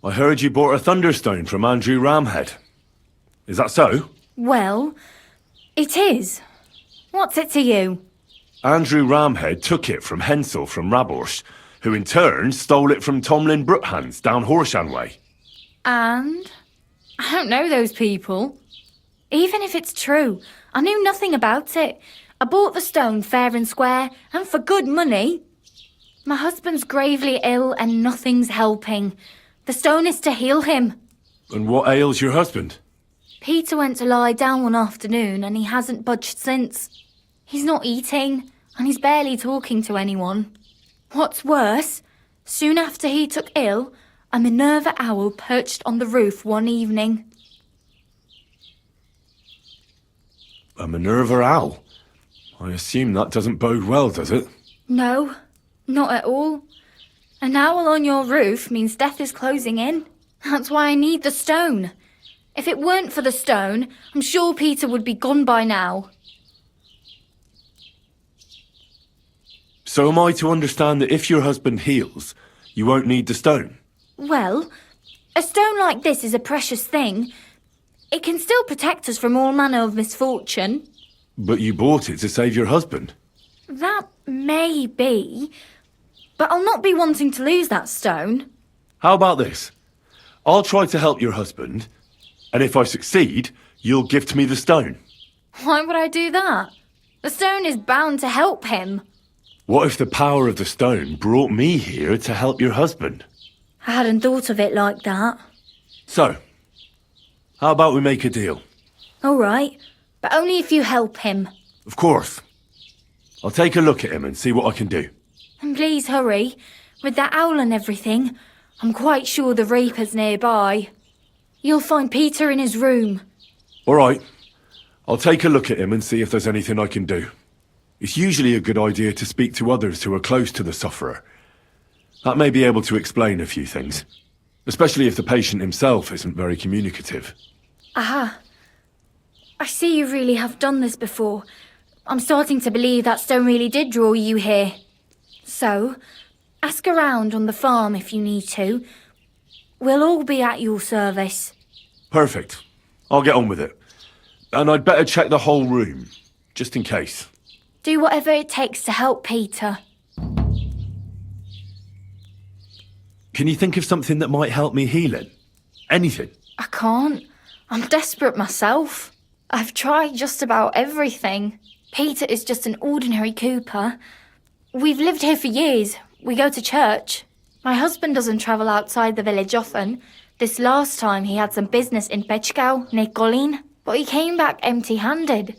I heard you bought a Thunderstone from Andrew Ramhead. Is that so? Well, it is. What's it to you? Andrew Ramhead took it from Hensel from Raborsh, who in turn stole it from Tomlin Brookhans down Horshan Way. And? I don't know those people. Even if it's true, I knew nothing about it. I bought the stone fair and square, and for good money. My husband's gravely ill and nothing's helping. The stone is to heal him. And what ails your husband? Peter went to lie down one afternoon and he hasn't budged since. He's not eating, and he's barely talking to anyone. What's worse, soon after he took ill, a Minerva owl perched on the roof one evening. A Minerva owl? I assume that doesn't bode well, does it? No, not at all. An owl on your roof means death is closing in. That's why I need the stone. If it weren't for the stone, I'm sure Peter would be gone by now. So am I to understand that if your husband heals, you won't need the stone? Well, a stone like this is a precious thing. It can still protect us from all manner of misfortune. But you bought it to save your husband. That may be, but I'll not be wanting to lose that stone. How about this? I'll try to help your husband, and if I succeed, you'll gift me the stone. Why would I do that? The stone is bound to help him. What if the power of the stone brought me here to help your husband? I hadn't thought of it like that. So, how about we make a deal? All right, but only if you help him. Of course. I'll take a look at him and see what I can do. And please hurry. With that owl and everything, I'm quite sure the Reaper's nearby. You'll find Peter in his room. All right. I'll take a look at him and see if there's anything I can do. It's usually a good idea to speak to others who are close to the sufferer. That may be able to explain a few things, especially if the patient himself isn't very communicative. Aha. I see you really have done this before. I'm starting to believe that stone really did draw you here. So, ask around on the farm if you need to. We'll all be at your service. Perfect. I'll get on with it. And I'd better check the whole room, just in case. Do whatever it takes to help Peter. Can you think of something that might help me heal him? Anything? I can't. I'm desperate myself. I've tried just about everything. Peter is just an ordinary cooper. We've lived here for years. We go to church. My husband doesn't travel outside the village often. This last time he had some business in Pechgau, near Golin, but he came back empty-handed.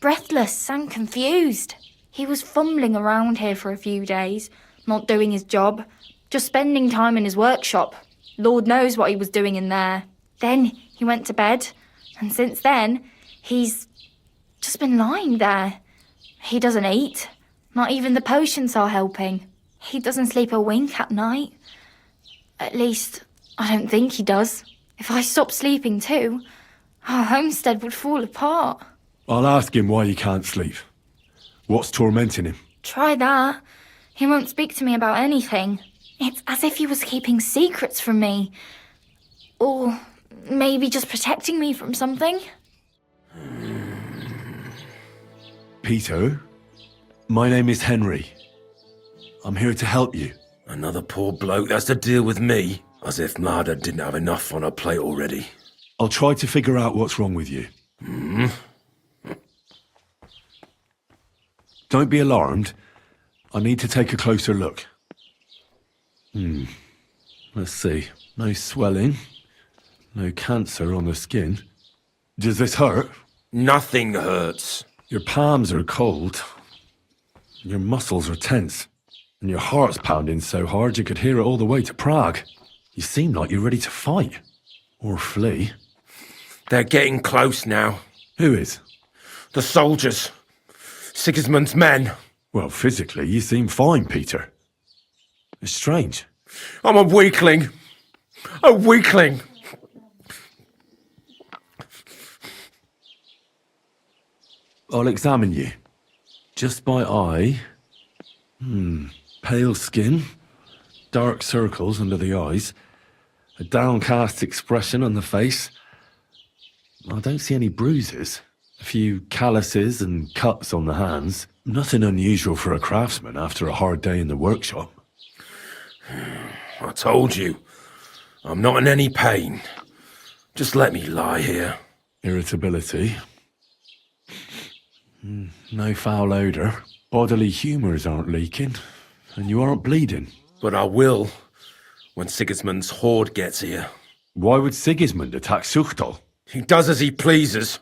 Breathless and confused. He was fumbling around here for a few days, not doing his job, just spending time in his workshop. Lord knows what he was doing in there. Then he went to bed, and since then, he's just been lying there. He doesn't eat. Not even the potions are helping. He doesn't sleep a wink at night. At least, I don't think he does. If I stopped sleeping too, our homestead would fall apart. I'll ask him why he can't sleep. What's tormenting him? Try that. He won't speak to me about anything. It's as if he was keeping secrets from me. Or maybe just protecting me from something. Peter, my name is Henry. I'm here to help you. Another poor bloke that's to deal with me. As if Marder didn't have enough on her plate already. I'll try to figure out what's wrong with you. Don't be alarmed. I need to take a closer look. Let's see. No swelling. No cancer on the skin. Does this hurt? Nothing hurts. Your palms are cold. Your muscles are tense. And your heart's pounding so hard you could hear it all the way to Prague. You seem like you're ready to fight. Or flee. They're getting close now. Who is? The soldiers. Sigismund's men. Well, physically, you seem fine, Peter. It's strange. I'm a weakling. A weakling. I'll examine you. Just by eye. Pale skin. Dark circles under the eyes. A downcast expression on the face. I don't see any bruises. A few calluses and cuts on the hands. Nothing unusual for a craftsman after a hard day in the workshop. I told you, I'm not in any pain. Just let me lie here. Irritability. No foul odour. Bodily humours aren't leaking. And you aren't bleeding. But I will, when Sigismund's horde gets here. Why would Sigismund attack Suchtal? He does as he pleases.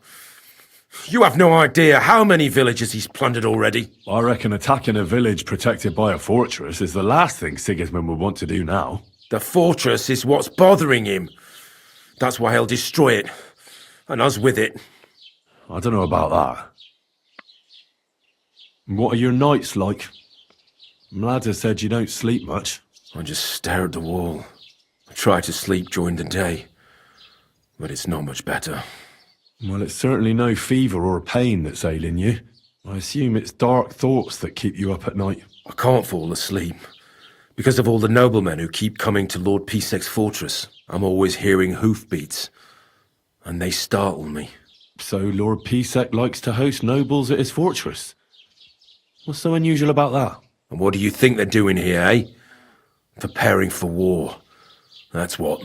You have no idea how many villages he's plundered already. I reckon attacking a village protected by a fortress is the last thing Sigismund would want to do now. The fortress is what's bothering him. That's why he'll destroy it. And us with it. I don't know about that. What are your nights like? Mlada said you don't sleep much. I just stare at the wall. I try to sleep during the day. But it's not much better. Well, it's certainly no fever or pain that's ailing you. I assume it's dark thoughts that keep you up at night. I can't fall asleep. Because of all the noblemen who keep coming to Lord Pisek's fortress, I'm always hearing hoofbeats. And they startle me. So Lord Pisek likes to host nobles at his fortress? What's so unusual about that? And what do you think they're doing here, eh? Preparing for war. That's what.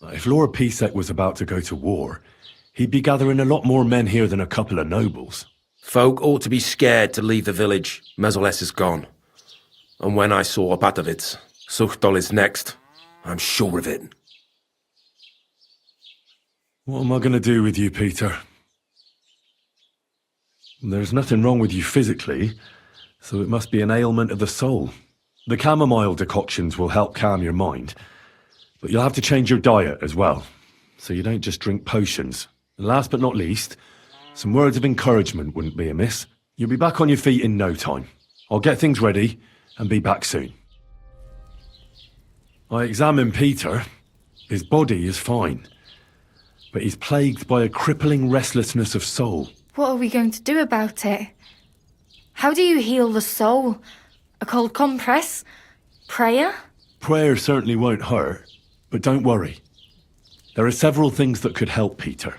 If Lord Pisek was about to go to war, he'd be gathering a lot more men here than a couple of nobles. Folk ought to be scared to leave the village. Mezoles is gone. And when I saw Opatovitz, Suchtol is next. I'm sure of it. What am I going to do with you, Peter? There's nothing wrong with you physically, so it must be an ailment of the soul. The chamomile decoctions will help calm your mind, but you'll have to change your diet as well, so you don't just drink potions. And last but not least, some words of encouragement wouldn't be amiss. You'll be back on your feet in no time. I'll get things ready and be back soon. I examined Peter. His body is fine, but he's plagued by a crippling restlessness of soul. What are we going to do about it? How do you heal the soul? A cold compress? Prayer? Prayer certainly won't hurt, but don't worry. There are several things that could help Peter.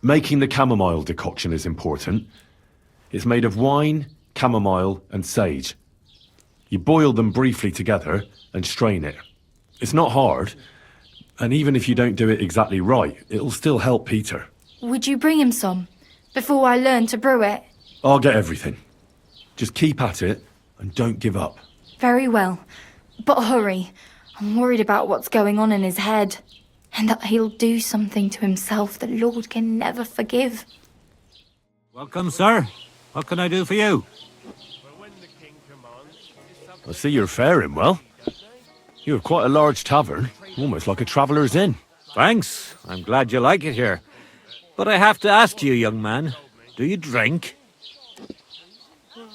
Making the chamomile decoction is important. It's made of wine, chamomile, and sage. You boil them briefly together and strain it. It's not hard, and even if you don't do it exactly right, it'll still help Peter. Would you bring him some, before I learn to brew it? I'll get everything. Just keep at it, and don't give up. Very well. But hurry. I'm worried about what's going on in his head. And that he'll do something to himself the Lord can never forgive. Welcome, sir. What can I do for you? I see you're faring well. You have quite a large tavern, almost like a traveller's inn. Thanks. I'm glad you like it here. But I have to ask you, young man, do you drink?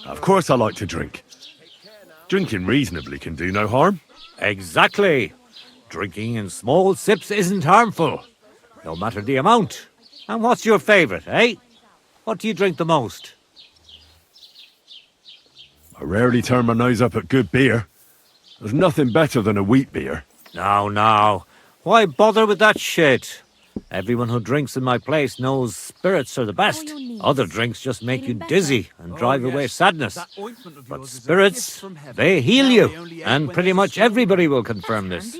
Of course I like to drink. Drinking reasonably can do no harm. Exactly. Drinking in small sips isn't harmful, no matter the amount. And what's your favourite, eh? What do you drink the most? I rarely turn my nose up at good beer. There's nothing better than a wheat beer. Now. Why bother with that shit? Everyone who drinks in my place knows spirits are the best. Other drinks just make you dizzy and drive away sadness. But spirits, they heal you. And pretty much everybody will confirm this.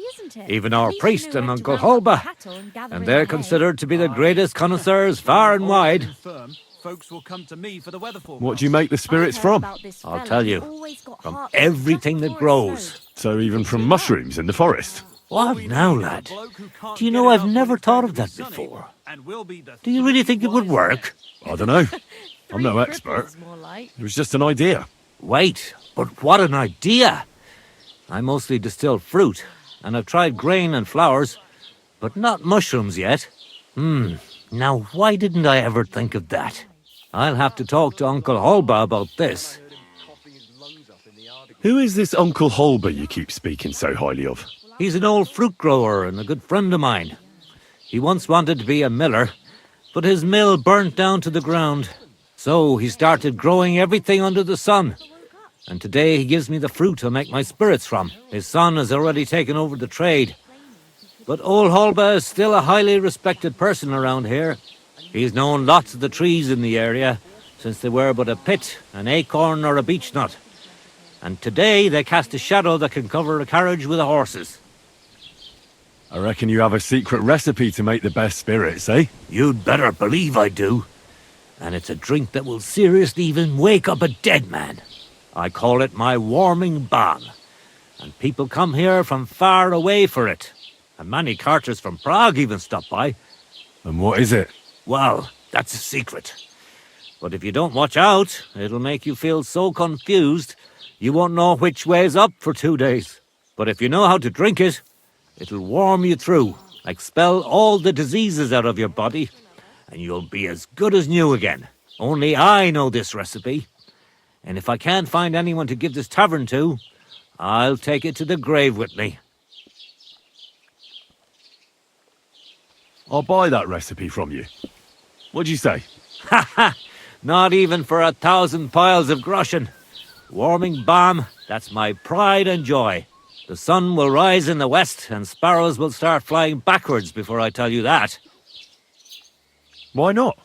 Even our priest and Uncle Holba. And they're considered to be the greatest connoisseurs far and wide. What do you make the spirits from? I'll tell you. From everything that grows. So even from mushrooms in the forest? What now, lad? Do you know I've never thought of that before? Do you really think it would work? I don't know. I'm no expert. It was just an idea. Wait, but what an idea! I mostly distill fruit, and I've tried grain and flowers, but not mushrooms yet. Now why didn't I ever think of that? I'll have to talk to Uncle Holba about this. Who is this Uncle Holba you keep speaking so highly of? He's an old fruit grower and a good friend of mine. He once wanted to be a miller, but his mill burnt down to the ground. So he started growing everything under the sun. And today he gives me the fruit to make my spirits from. His son has already taken over the trade. But old Holba is still a highly respected person around here. He's known lots of the trees in the area since they were but a pit, an acorn or a beech nut. And today they cast a shadow that can cover a carriage with the horses. I reckon you have a secret recipe to make the best spirits, eh? You'd better believe I do. And it's a drink that will seriously even wake up a dead man. I call it my warming balm. And people come here from far away for it. And many carters from Prague even stop by. And what is it? Well, that's a secret. But if you don't watch out, it'll make you feel so confused, you won't know which way's up for 2 days. But if you know how to drink it, it'll warm you through, expel all the diseases out of your body, and you'll be as good as new again. Only I know this recipe. And if I can't find anyone to give this tavern to, I'll take it to the grave with me. I'll buy that recipe from you. What'd you say? Ha ha! Not even for 1,000 piles of groschen. Warming balm, that's my pride and joy. The sun will rise in the west and sparrows will start flying backwards before I tell you that. Why not?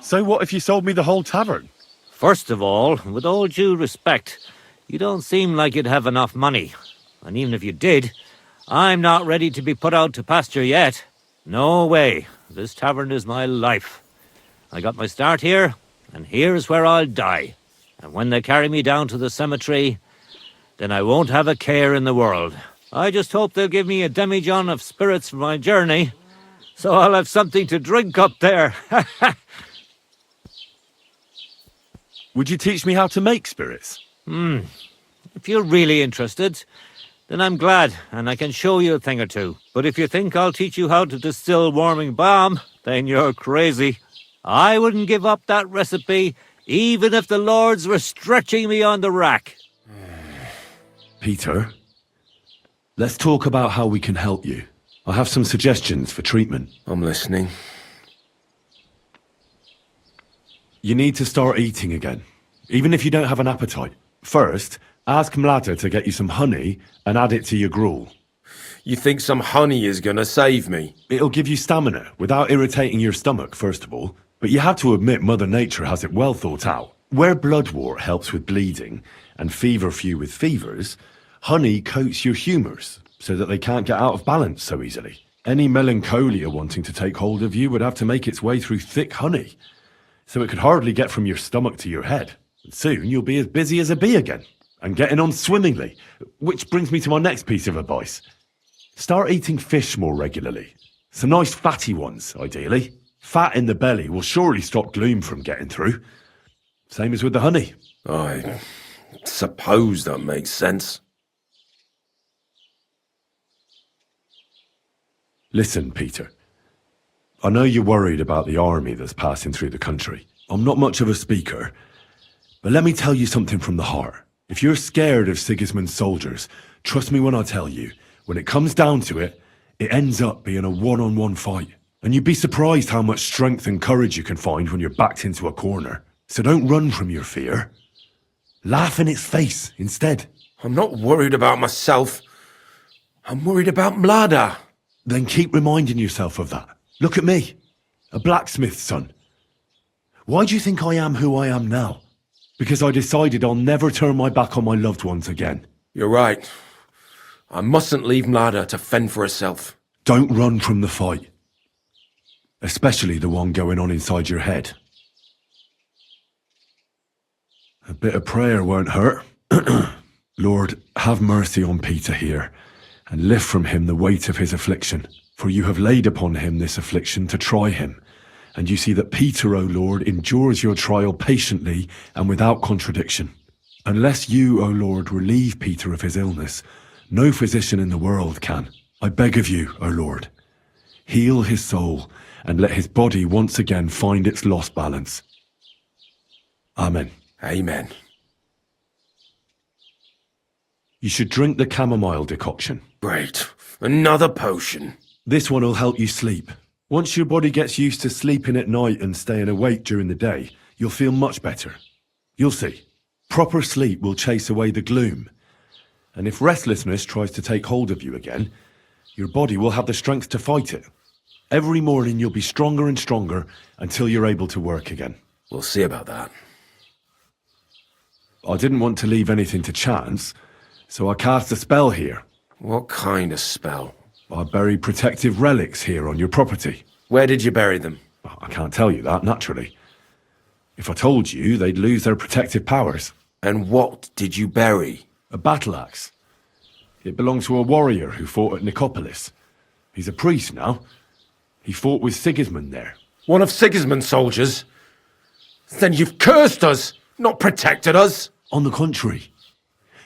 So what if you sold me the whole tavern? First of all, with all due respect, you don't seem like you'd have enough money. And even if you did, I'm not ready to be put out to pasture yet. No way. This tavern is my life. I got my start here, and here's where I'll die. And when they carry me down to the cemetery, then I won't have a care in the world. I just hope they'll give me a demijohn of spirits for my journey, so I'll have something to drink up there. Would you teach me how to make spirits? If you're really interested, then I'm glad, and I can show you a thing or two. But if you think I'll teach you how to distill warming balm, then you're crazy. I wouldn't give up that recipe, even if the lords were stretching me on the rack. Peter, let's talk about how we can help you. I have some suggestions for treatment. I'm listening. You need to start eating again, even if you don't have an appetite. First, ask Mlada to get you some honey and add it to your gruel. You think some honey is gonna save me? It'll give you stamina without irritating your stomach, first of all. But you have to admit Mother Nature has it well thought out. Where bloodwort helps with bleeding and feverfew with fevers, honey coats your humours so that they can't get out of balance so easily. Any melancholia wanting to take hold of you would have to make its way through thick honey, so it could hardly get from your stomach to your head. And soon you'll be as busy as a bee again, and getting on swimmingly. Which brings me to my next piece of advice. Start eating fish more regularly. Some nice fatty ones, ideally. Fat in the belly will surely stop gloom from getting through. Same as with the honey. I suppose that makes sense. Listen, Peter. I know you're worried about the army that's passing through the country. I'm not much of a speaker, but let me tell you something from the heart. If you're scared of Sigismund's soldiers, trust me when I tell you, when it comes down to it, it ends up being a one-on-one fight. And you'd be surprised how much strength and courage you can find when you're backed into a corner. So don't run from your fear. Laugh in its face instead. I'm not worried about myself. I'm worried about Mlada. Then keep reminding yourself of that. Look at me, a blacksmith's son. Why do you think I am who I am now? Because I decided I'll never turn my back on my loved ones again. You're right. I mustn't leave Mlada to fend for herself. Don't run from the fight. Especially the one going on inside your head. A bit of prayer won't hurt. Lord, have mercy on Peter here, and lift from him the weight of his affliction. For you have laid upon him this affliction to try him. And you see that Peter, O Lord, endures your trial patiently and without contradiction. Unless you, O Lord, relieve Peter of his illness, no physician in the world can. I beg of you, O Lord, heal his soul and let his body once again find its lost balance. Amen. Amen. You should drink the chamomile decoction. Great. Another potion. This one will help you sleep. Once your body gets used to sleeping at night and staying awake during the day, you'll feel much better. You'll see. Proper sleep will chase away the gloom. And if restlessness tries to take hold of you again, your body will have the strength to fight it. Every morning you'll be stronger and stronger until you're able to work again. We'll see about that. I didn't want to leave anything to chance, so I cast a spell here. What kind of spell? I buried protective relics here on your property. Where did you bury them? I can't tell you that, naturally. If I told you, they'd lose their protective powers. And what did you bury? A battle axe. It belonged to a warrior who fought at Nicopolis. He's a priest now. He fought with Sigismund there. One of Sigismund's soldiers? Then you've cursed us, not protected us. On the contrary,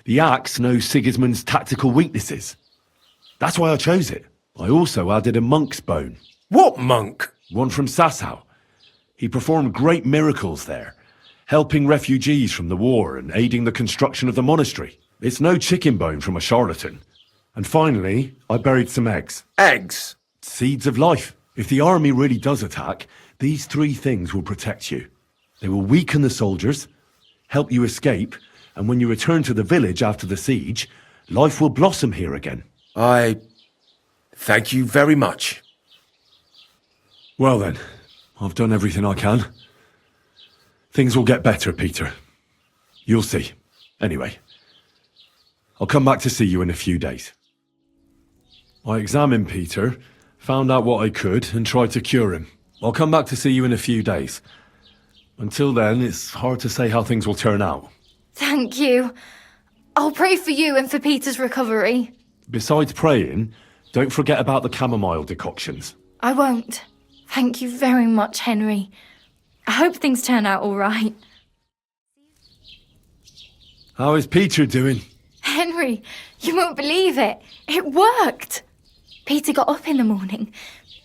the axe knows Sigismund's tactical weaknesses. That's why I chose it. I also added a monk's bone. What monk? One from Sasau. He performed great miracles there, helping refugees from the war and aiding the construction of the monastery. It's no chicken bone from a charlatan. And finally, I buried some eggs. Eggs? Seeds of life. If the army really does attack, these 3 things will protect you. They will weaken the soldiers, help you escape, and when you return to the village after the siege, life will blossom here again. I thank you very much. Well then, I've done everything I can. Things will get better, Peter. You'll see. Anyway, I'll come back to see you in a few days. I examined Peter, found out what I could, and tried to cure him. I'll come back to see you in a few days. Until then, it's hard to say how things will turn out. Thank you. I'll pray for you and for Peter's recovery. Besides praying, don't forget about the chamomile decoctions. I won't. Thank you very much, Henry. I hope things turn out all right. How is Peter doing? Henry, you won't believe it. It worked. Peter got up in the morning.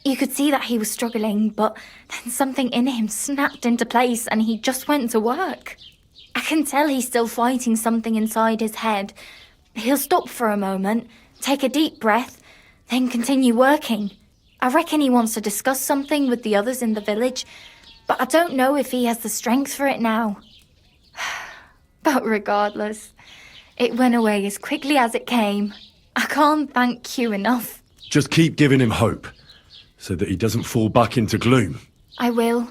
You could see that he was struggling, but then something in him snapped into place and he just went to work. I can tell he's still fighting something inside his head. He'll stop for a moment, take a deep breath, then continue working. I reckon he wants to discuss something with the others in the village, but I don't know if he has the strength for it now. But regardless, it went away as quickly as it came. I can't thank you enough. Just keep giving him hope, so that he doesn't fall back into gloom. I will.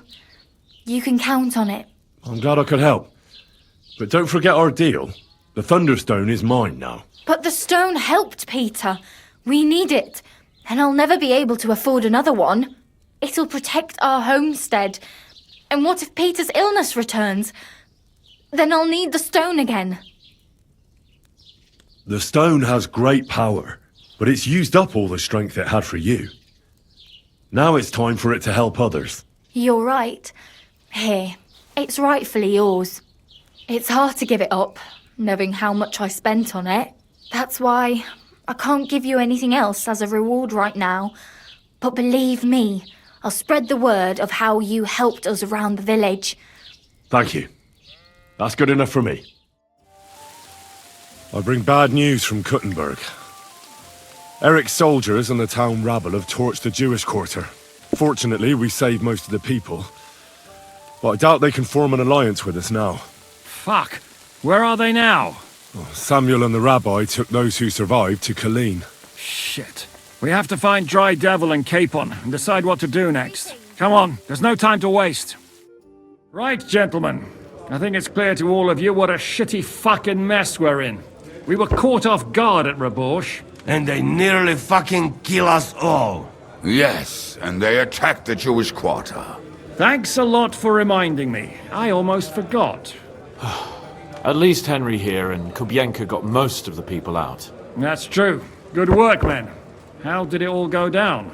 You can count on it. I'm glad I could help. But don't forget our deal. The Thunderstone is mine now. But the stone helped, Peter. We need it. And I'll never be able to afford another one. It'll protect our homestead. And what if Peter's illness returns? Then I'll need the stone again. The stone has great power, but it's used up all the strength it had for you. Now it's time for it to help others. You're right. Here, it's rightfully yours. It's hard to give it up, knowing how much I spent on it. That's why I can't give you anything else as a reward right now. But believe me, I'll spread the word of how you helped us around the village. Thank you. That's good enough for me. I bring bad news from Kuttenberg. Eric's soldiers and the town rabble have torched the Jewish quarter. Fortunately, we saved most of the people. But I doubt they can form an alliance with us now. Fuck. Where are they now? Samuel and the rabbi took those who survived to Colleen. Shit. We have to find Dry Devil and Capon and decide what to do next. Come on, there's no time to waste. Right, gentlemen. I think it's clear to all of you what a shitty fucking mess we're in. We were caught off guard at Rabosh. And they nearly fucking kill us all. Yes, and they attacked the Jewish quarter. Thanks a lot for reminding me. I almost forgot. At least Henry here and Kubienka got most of the people out. That's true. Good work, men. How did it all go down?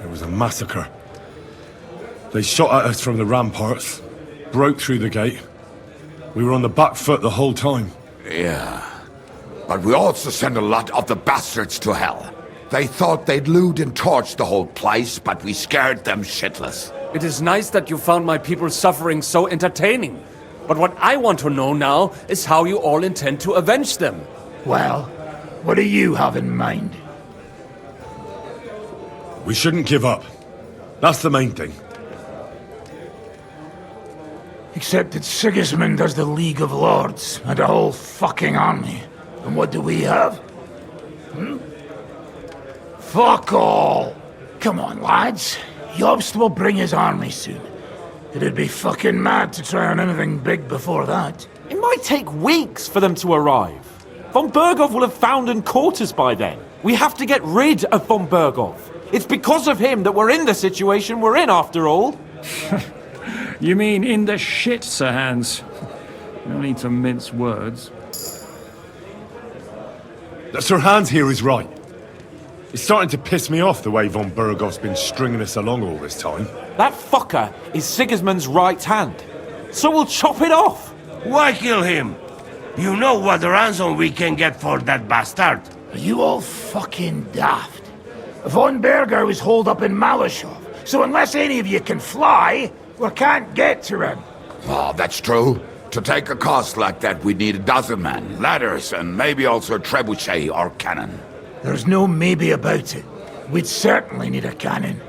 It was a massacre. They shot at us from the ramparts, broke through the gate. We were on the back foot the whole time. Yeah. But we also sent a lot of the bastards to hell. They thought they'd loot and torch the whole place, but we scared them shitless. It is nice that you found my people's suffering so entertaining. But what I want to know now is how you all intend to avenge them. Well, what do you have in mind? We shouldn't give up. That's the main thing. Except that Sigismund has the League of Lords and a whole fucking army. And what do we have? Fuck all! Come on, lads. Jobst will bring his army soon. It'd be fucking mad to try on anything big before that. It might take weeks for them to arrive. Von Bergov will have found and caught us by then. We have to get rid of Von Bergov. It's because of him that we're in the situation we're in, after all. You mean in the shit, Sir Hans? No need to mince words. Sir Hans here is right. It's starting to piss me off the way Von Bergov's been stringing us along all this time. That fucker is Sigismund's right hand. So we'll chop it off. Why kill him? You know what ransom we can get for that bastard. Are you all fucking daft? Von Berger was holed up in Malashov, so unless any of you can fly, we can't get to him. Oh, that's true. To take a cost like that, we'd need a dozen men, ladders, and maybe also a trebuchet or cannon. There's no maybe about it. We'd certainly need a cannon.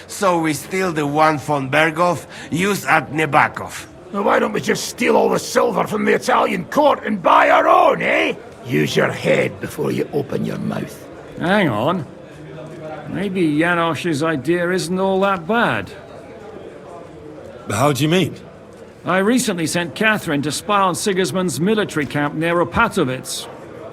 So we steal the one von Bergov used at Nebakov. Well, why don't we just steal all the silver from the Italian court and buy our own, eh? Use your head before you open your mouth. Hang on. Maybe Janosch's idea isn't all that bad. How do you mean? I recently sent Catherine to spy on Sigismund's military camp near Opatovitz.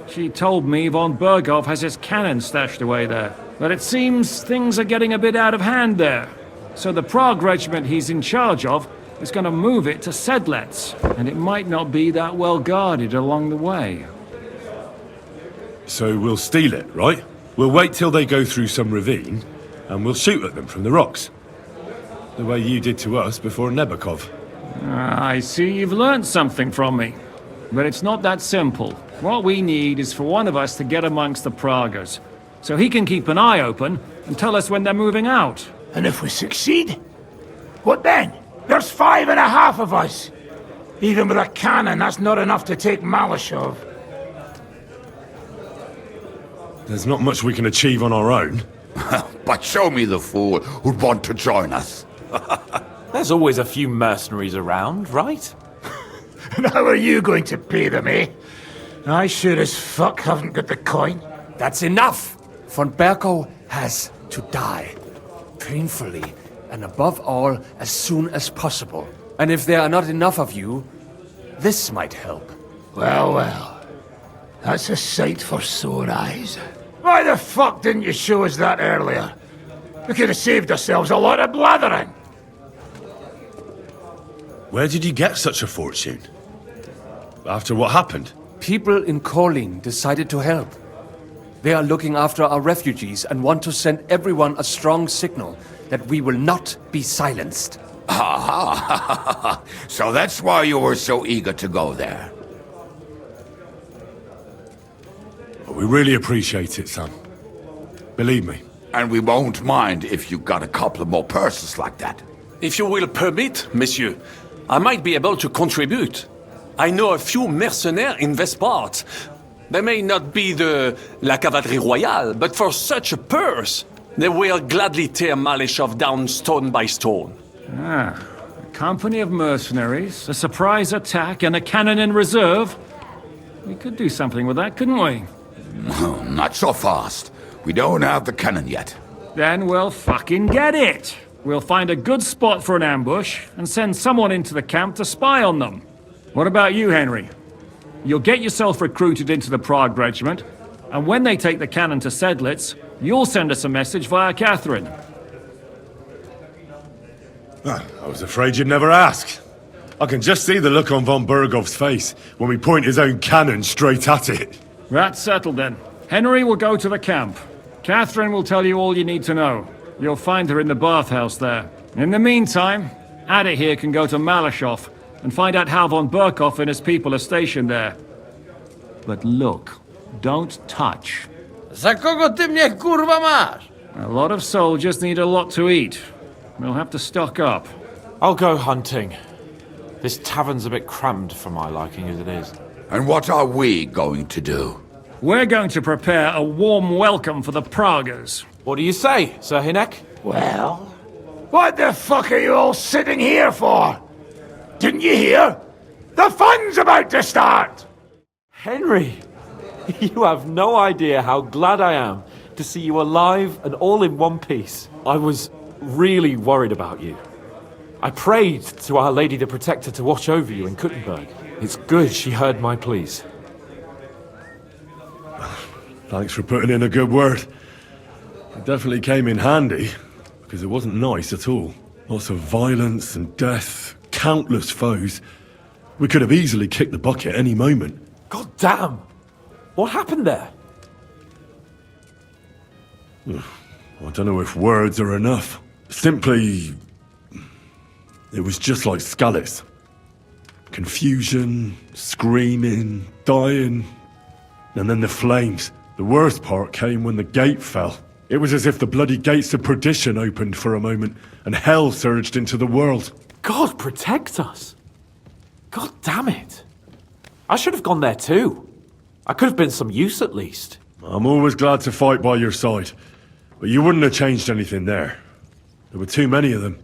She told me Von Bergov has his cannon stashed away there. But it seems things are getting a bit out of hand there. So the Prague regiment he's in charge of is going to move it to Sedlets, and it might not be that well guarded along the way. So we'll steal it, right? We'll wait till they go through some ravine, and we'll shoot at them from the rocks. The way you did to us before Nebakov. I see you've learned something from me. But it's not that simple. What we need is for one of us to get amongst the Praguers, so he can keep an eye open and tell us when they're moving out. And if we succeed? What then? There's 5.5 of us. Even with a cannon, that's not enough to take Malashov. There's not much we can achieve on our own. But show me the fool who'd want to join us. There's always a few mercenaries around, right? And how are you going to pay them, eh? I sure as fuck haven't got the coin. That's enough! Von Bergov has to die. Painfully, and above all, as soon as possible. And if there are not enough of you, this might help. Well, well. That's a sight for sore eyes. Why the fuck didn't you show us that earlier? We could have saved ourselves a lot of blathering. Where did you get such a fortune? After what happened? People in Kolin decided to help. They are looking after our refugees and want to send everyone a strong signal that we will not be silenced. Ah, so that's why you were so eager to go there. We really appreciate it, son. Believe me. And we won't mind if you got a couple more purses like that. If you will permit, monsieur, I might be able to contribute. I know a few mercenaires in this part. They may not be la cavalerie royale, but for such a purse, they will gladly tear Malashov down stone by stone. Ah, a company of mercenaries, a surprise attack, and a cannon in reserve. We could do something with that, couldn't we? No, not so fast. We don't have the cannon yet. Then we'll fucking get it! We'll find a good spot for an ambush and send someone into the camp to spy on them. What about you, Henry? You'll get yourself recruited into the Prague regiment, and when they take the cannon to Sedlitz, you'll send us a message via Catherine. I was afraid you'd never ask. I can just see the look on Von Bergov's face when we point his own cannon straight at it. That's settled then. Henry will go to the camp. Catherine will tell you all you need to know. You'll find her in the bathhouse there. In the meantime, Ada here can go to Malashov and find out how Von Berkov and his people are stationed there. But look, don't touch. Za kogo ty mnie kurwa masz? A lot of soldiers need a lot to eat. We'll have to stock up. I'll go hunting. This tavern's a bit crammed for my liking as it is. And what are we going to do? We're going to prepare a warm welcome for the Praguers. What do you say, Sir Hinek? Well, what the fuck are you all sitting here for? Didn't you hear? The fun's about to start! Henry, you have no idea how glad I am to see you alive and all in one piece. I was really worried about you. I prayed to Our Lady the Protector to watch over you in Kuttenberg. It's good she heard my pleas. Thanks for putting in a good word. It definitely came in handy, because it wasn't nice at all. Lots of violence and death, countless foes. We could have easily kicked the bucket any moment. God damn! What happened there? I don't know if words are enough. Simply... it was just like Skalitz. Confusion, screaming, dying, and then the flames. The worst part came when the gate fell. It was as if the bloody gates of perdition opened for a moment, and hell surged into the world. God protect us! God damn it! I should have gone there too. I could have been some use at least. I'm always glad to fight by your side, but you wouldn't have changed anything there. There were too many of them.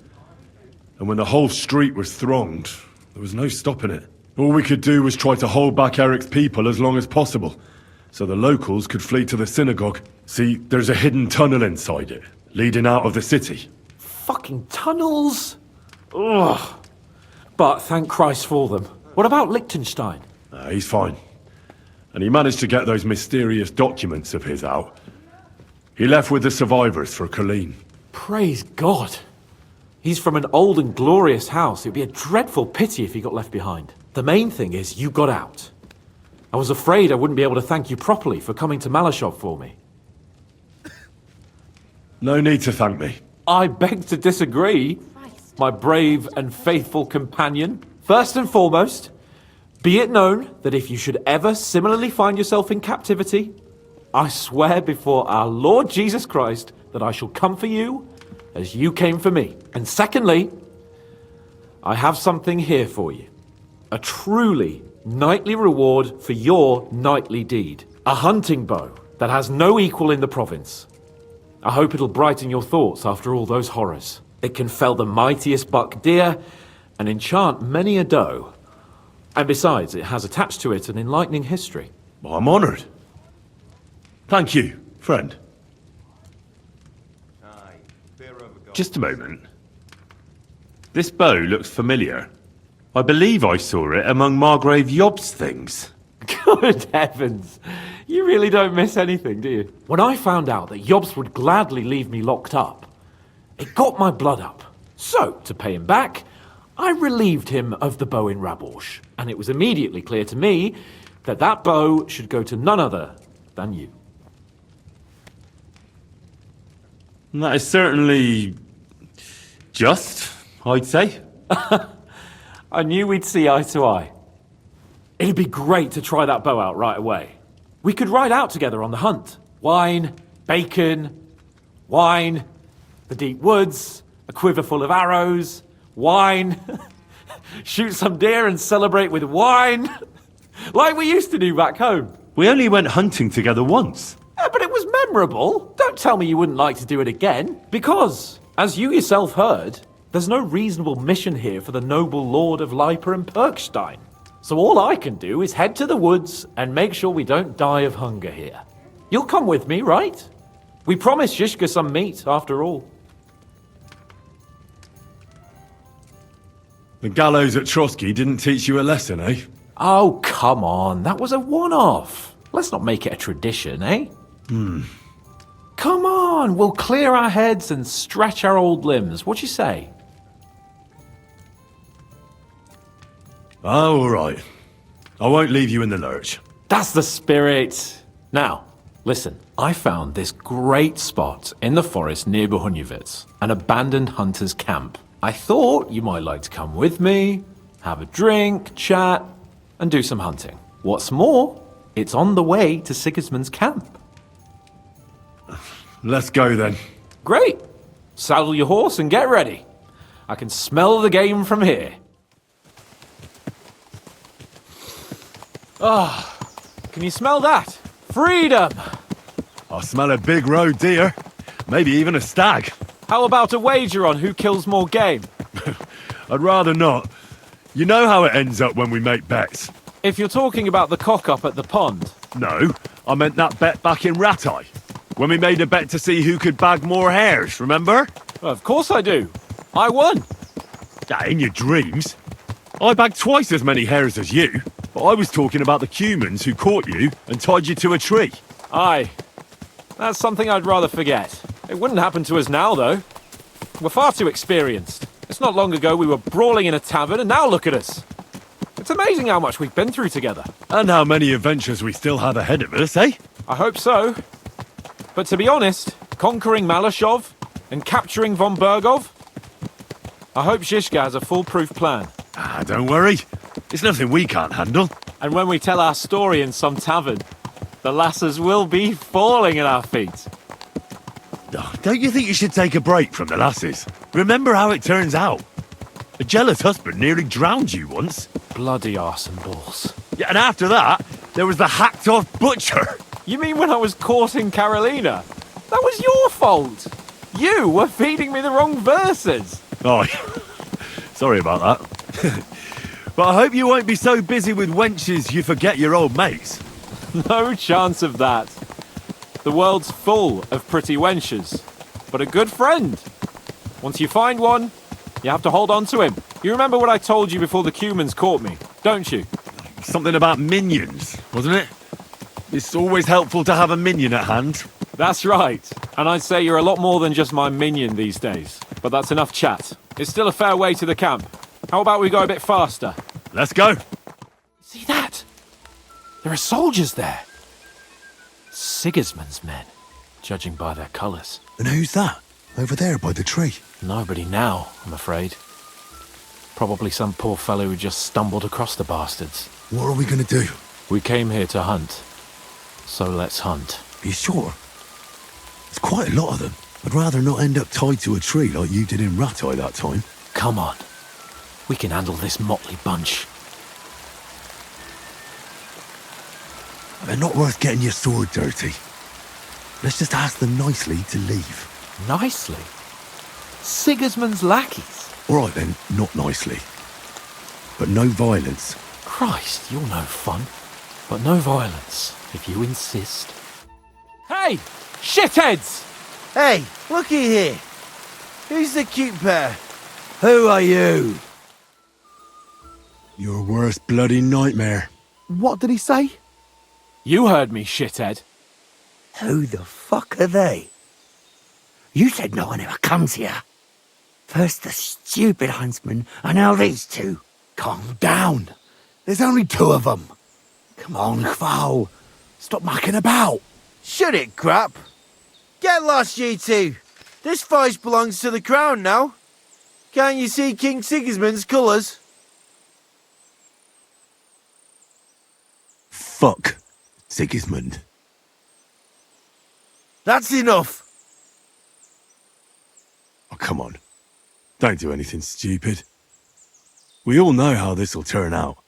And when the whole street was thronged, there was no stopping it. All we could do was try to hold back Eric's people as long as possible, so the locals could flee to the synagogue. See, there's a hidden tunnel inside it, leading out of the city. Fucking tunnels! Ugh. But thank Christ for them. What about Liechtenstein? He's fine. And he managed to get those mysterious documents of his out. He left with the survivors for Colleen. Praise God. He's from an old and glorious house. It'd be a dreadful pity if he got left behind. The main thing is you got out. I was afraid I wouldn't be able to thank you properly for coming to Malashov for me. No need to thank me. I beg to disagree, my brave and faithful companion. First and foremost, be it known that if you should ever similarly find yourself in captivity, I swear before our Lord Jesus Christ that I shall come for you as you came for me. And secondly, I have something here for you. A truly knightly reward for your knightly deed. A hunting bow that has no equal in the province. I hope it'll brighten your thoughts after all those horrors. It can fell the mightiest buck deer and enchant many a doe. And besides, it has attached to it an enlightening history. I'm honoured. Thank you, friend. Just a moment. This bow looks familiar. I believe I saw it among Margrave Yob's things. Good heavens. You really don't miss anything, do you? When I found out that Yobs would gladly leave me locked up, it got my blood up. So, to pay him back, I relieved him of the bow in Raborsh. And it was immediately clear to me that that bow should go to none other than you. That is certainly... just, I'd say. I knew we'd see eye to eye. It'd be great to try that bow out right away. We could ride out together on the hunt. Wine, bacon, wine, the deep woods, a quiver full of arrows, wine, shoot some deer and celebrate with wine, like we used to do back home. We only went hunting together once. Yeah, but it was memorable. Don't tell me you wouldn't like to do it again. Because, as you yourself heard, there's no reasonable mission here for the noble lord of Leiper and Perkstein. So all I can do is head to the woods and make sure we don't die of hunger here. You'll come with me, right? We promised Shishka some meat, after all. The gallows at Trotsky didn't teach you a lesson, eh? Oh, come on. That was a one-off. Let's not make it a tradition, eh? Come on, we'll clear our heads and stretch our old limbs. What you say? Oh, all right. I won't leave you in the lurch. That's the spirit. Now, listen. I found this great spot in the forest near Bohunjevitz, an abandoned hunter's camp. I thought you might like to come with me, have a drink, chat, and do some hunting. What's more, it's on the way to Sigismund's camp. Let's go then. Great. Saddle your horse and get ready. I can smell the game from here. Ah, can you smell that? Freedom! I smell a big roe deer. Maybe even a stag. How about a wager on who kills more game? I'd rather not. You know how it ends up when we make bets. If you're talking about the cock-up at the pond. No, I meant that bet back in Ratai. When we made a bet to see who could bag more hares, remember? Well, of course I do. I won. Yeah, in your dreams. I bagged twice as many hares as you, but I was talking about the humans who caught you and tied you to a tree. Aye. That's something I'd rather forget. It wouldn't happen to us now, though. We're far too experienced. It's not long ago we were brawling in a tavern, and now look at us. It's amazing how much we've been through together. And how many adventures we still have ahead of us, eh? I hope so. But to be honest, conquering Malashov and capturing von Bergov, I hope Zizka has a foolproof plan. Ah, don't worry. It's nothing we can't handle. And when we tell our story in some tavern, the lasses will be falling at our feet. Oh, don't you think you should take a break from the lasses? Remember how it turns out. A jealous husband nearly drowned you once. Bloody arse and balls. Yeah, and after that, there was the hacked-off butcher. You mean when I was courting Carolina? That was your fault. You were feeding me the wrong verses. Oh, sorry about that. But I hope you won't be so busy with wenches you forget your old mates. No chance of that. The world's full of pretty wenches, but a good friend. Once you find one, you have to hold on to him. You remember what I told you before the Cumans caught me, don't you? Something about minions, wasn't it? It's always helpful to have a minion at hand. That's right. And I'd say you're a lot more than just my minion these days. But that's enough chat. It's still a fair way to the camp. How about we go a bit faster? Let's go. See that? There are soldiers there. Sigismund's men, judging by their colours. And who's that? Over there by the tree. Nobody now, I'm afraid. Probably some poor fellow who just stumbled across the bastards. What are we going to do? We came here to hunt. So let's hunt. Are you sure? There's quite a lot of them. I'd rather not end up tied to a tree like you did in Rattay that time. Come on. We can handle this motley bunch. They're not worth getting your sword dirty. Let's just ask them nicely to leave. Nicely? Sigismund's lackeys? All right then, not nicely. But no violence. Christ, you're no fun. But no violence, if you insist. Hey! Shitheads! Hey, looky here. Who's the cute pair? Who are you? Your worst bloody nightmare. What did he say? You heard me, shithead. Who the fuck are they? You said no one ever comes here. First the stupid huntsman, and now these two. Calm down. There's only two of them. Come on, Kval. Stop mucking about. Shut it, crap. Get lost, you two. This fight belongs to the crown now. Can't you see King Sigismund's colours? Fuck Sigismund. That's enough. Oh, come on. Don't do anything stupid. We all know how this'll turn out.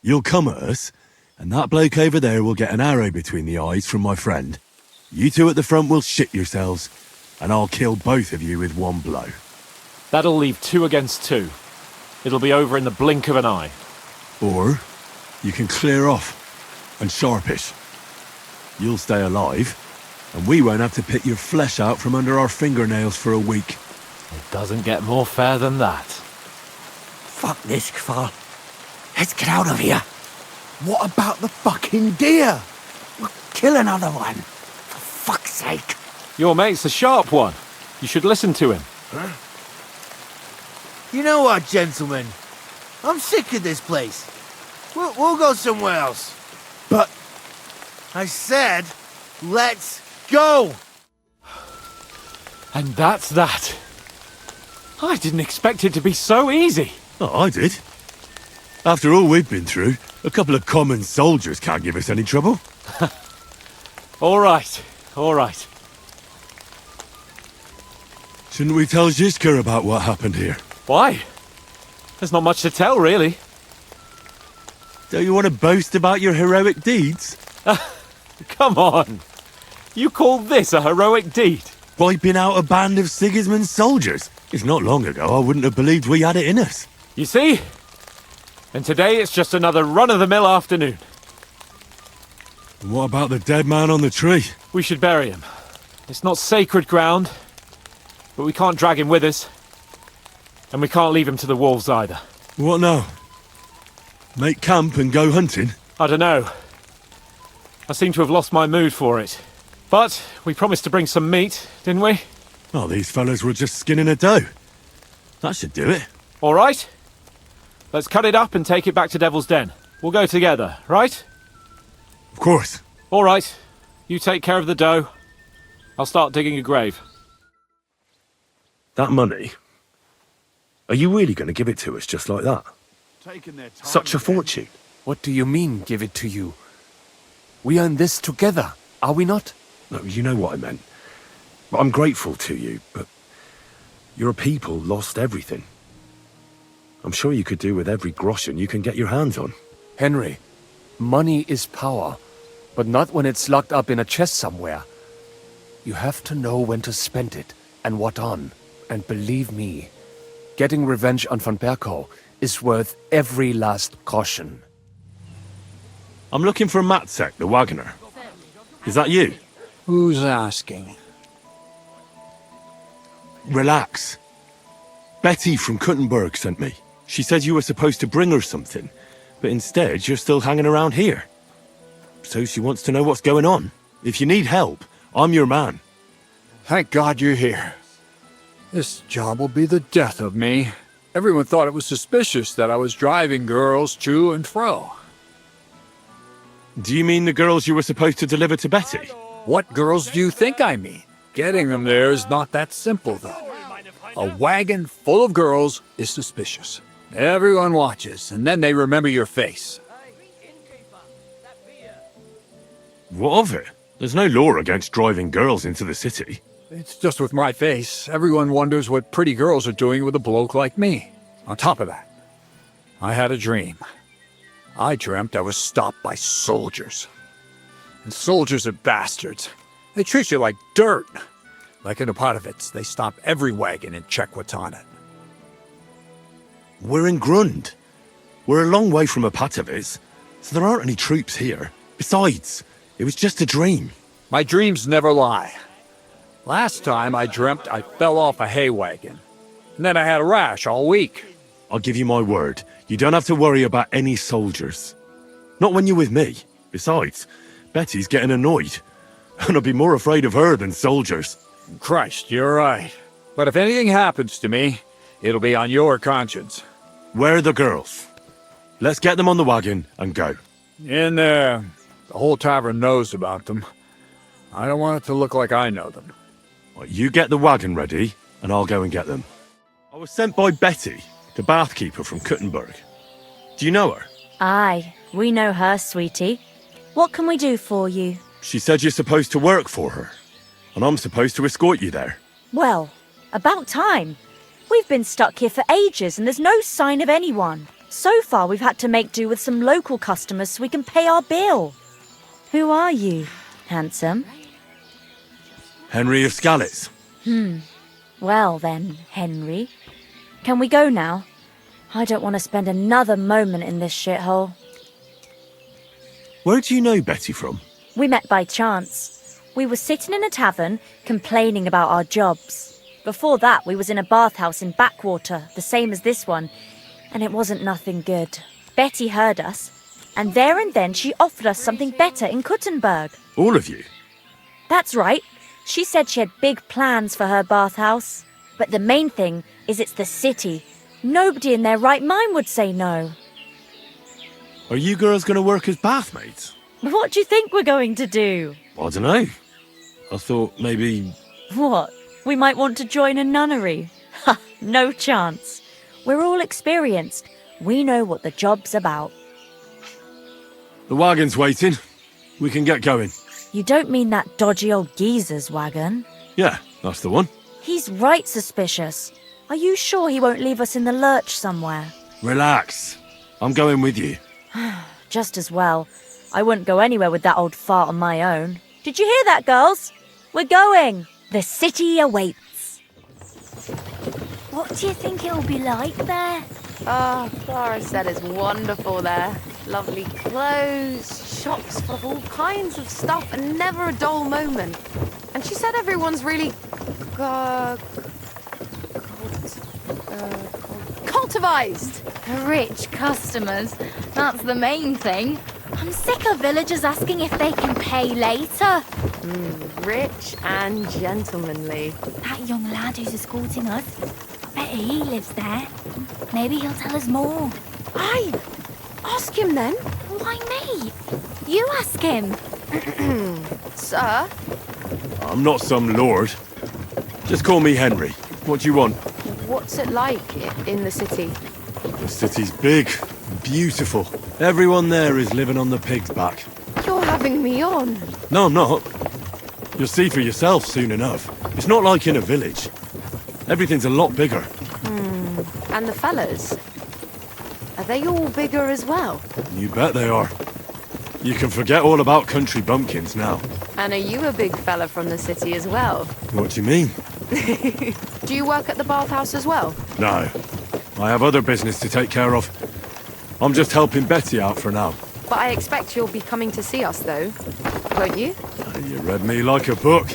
You'll come at us, and that bloke over there will get an arrow between the eyes from my friend. You two at the front will shit yourselves, and I'll kill both of you with one blow. That'll leave 2 against 2. It'll be over in the blink of an eye. Or you can clear off and sharpish. You'll stay alive, and we won't have to pick your flesh out from under our fingernails for a week. It doesn't get more fair than that. Fuck this, Kval. Let's get out of here. What about the fucking deer? We'll kill another one. For fuck's sake. Your mate's a sharp one. You should listen to him. Huh? You know what, gentlemen? I'm sick of this place. We'll go somewhere else. But I said, let's go. And that's that. I didn't expect it to be so easy. Oh, I did. After all we've been through, a couple of common soldiers can't give us any trouble. All right, all right. Shouldn't we tell Zizka about what happened here? Why? There's not much to tell, really. Don't you want to boast about your heroic deeds? Come on. You call this a heroic deed? Wiping out a band of Sigismund's soldiers. If not long ago, I wouldn't have believed we had it in us. You see? And today it's just another run-of-the-mill afternoon. And what about the dead man on the tree? We should bury him. It's not sacred ground, but we can't drag him with us. And we can't leave him to the wolves either. What now? Make camp and go hunting? I don't know. I seem to have lost my mood for it. But we promised to bring some meat, didn't we? Oh, these fellas were just skinning a doe. That should do it. All right. Let's cut it up and take it back to Devil's Den. We'll go together, right? Of course. All right. You take care of the doe. I'll start digging a grave. That money? Are you really going to give it to us just like that? Such a fortune. What do you mean, give it to you? We earn this together, are we not? No, you know what I meant. I'm grateful to you, but your people lost everything. I'm sure you could do with every groschen you can get your hands on. Henry, money is power, but not when it's locked up in a chest somewhere. You have to know when to spend it, and what on. And believe me, getting revenge on Von Berkow is worth every last groschen. I'm looking for Matzek, the wagoner. Is that you? Who's asking? Relax. Betty from Kuttenberg sent me. She said you were supposed to bring her something, but instead you're still hanging around here. So she wants to know what's going on. If you need help, I'm your man. Thank God you're here. This job will be the death of me. Everyone thought it was suspicious that I was driving girls to and fro. Do you mean the girls you were supposed to deliver to Betty? What girls do you think I mean? Getting them there is not that simple, though. A wagon full of girls is suspicious. Everyone watches, and then they remember your face. What of it? There's no law against driving girls into the city. It's just with my face. Everyone wonders what pretty girls are doing with a bloke like me. On top of that, I had a dream. I dreamt I was stopped by soldiers. And soldiers are bastards. They treat you like dirt. Like in Opotovitz, they stop every wagon and check what's on it. We're in Grund. We're a long way from Opotovitz, so there aren't any troops here. Besides, it was just a dream. My dreams never lie. Last time I dreamt I fell off a hay wagon. And then I had a rash all week. I'll give you my word. You don't have to worry about any soldiers. Not when you're with me. Besides, Betty's getting annoyed. And I'd be more afraid of her than soldiers. Christ, you're right. But if anything happens to me, it'll be on your conscience. Where are the girls? Let's get them on the wagon and go. In there. The whole tavern knows about them. I don't want it to look like I know them. Right, you get the wagon ready, and I'll go and get them. I was sent by Betty, the bathkeeper from Kuttenberg. Do you know her? Aye, we know her, sweetie. What can we do for you? She said you're supposed to work for her, and I'm supposed to escort you there. Well, about time. We've been stuck here for ages and there's no sign of anyone. So far we've had to make do with some local customers so we can pay our bill. Who are you, handsome? Henry of Skalitz. Well then, Henry. Can we go now? I don't want to spend another moment in this shithole. Where do you know Betty from? We met by chance. We were sitting in a tavern, complaining about our jobs. Before that, we was in a bathhouse in Backwater, the same as this one, and it wasn't nothing good. Betty heard us, and there and then she offered us something better in Kuttenberg. All of you? That's right. She said she had big plans for her bathhouse. But the main thing is it's the city. Nobody in their right mind would say no. Are you girls going to work as bathmaids? What do you think we're going to do? I don't know. I thought maybe... What? We might want to join a nunnery? Ha! No chance. We're all experienced. We know what the job's about. The wagon's waiting. We can get going. You don't mean that dodgy old geezer's wagon? Yeah, that's the one. He's right suspicious. Are you sure he won't leave us in the lurch somewhere? Relax. I'm going with you. Just as well. I wouldn't go anywhere with that old fart on my own. Did you hear that, girls? We're going. The city awaits. What do you think it'll be like there? Oh, Clara said it's wonderful there. Lovely clothes, shops full of all kinds of stuff and never a dull moment. And she said everyone's really... cultivized. Rich customers. That's the main thing. I'm sick of villagers asking if they can pay later. Rich and gentlemanly. That young lad who's escorting us, I bet he lives there. Maybe he'll tell us more. Aye, ask him then. Why me? You ask him. Sir? I'm not some lord. Just call me Henry. What do you want? What's it like in the city? The city's big, beautiful. Everyone there is living on the pig's back. You're having me on. No, I'm not. You'll see for yourself soon enough. It's not like in a village. Everything's a lot bigger. And the fellas? Are they all bigger as well? You bet they are. You can forget all about country bumpkins now. And are you a big fella from the city as well? What do you mean? Do you work at the bathhouse as well? No. I have other business to take care of. I'm just helping Betty out for now. But I expect you'll be coming to see us, though. Won't you? You read me like a book.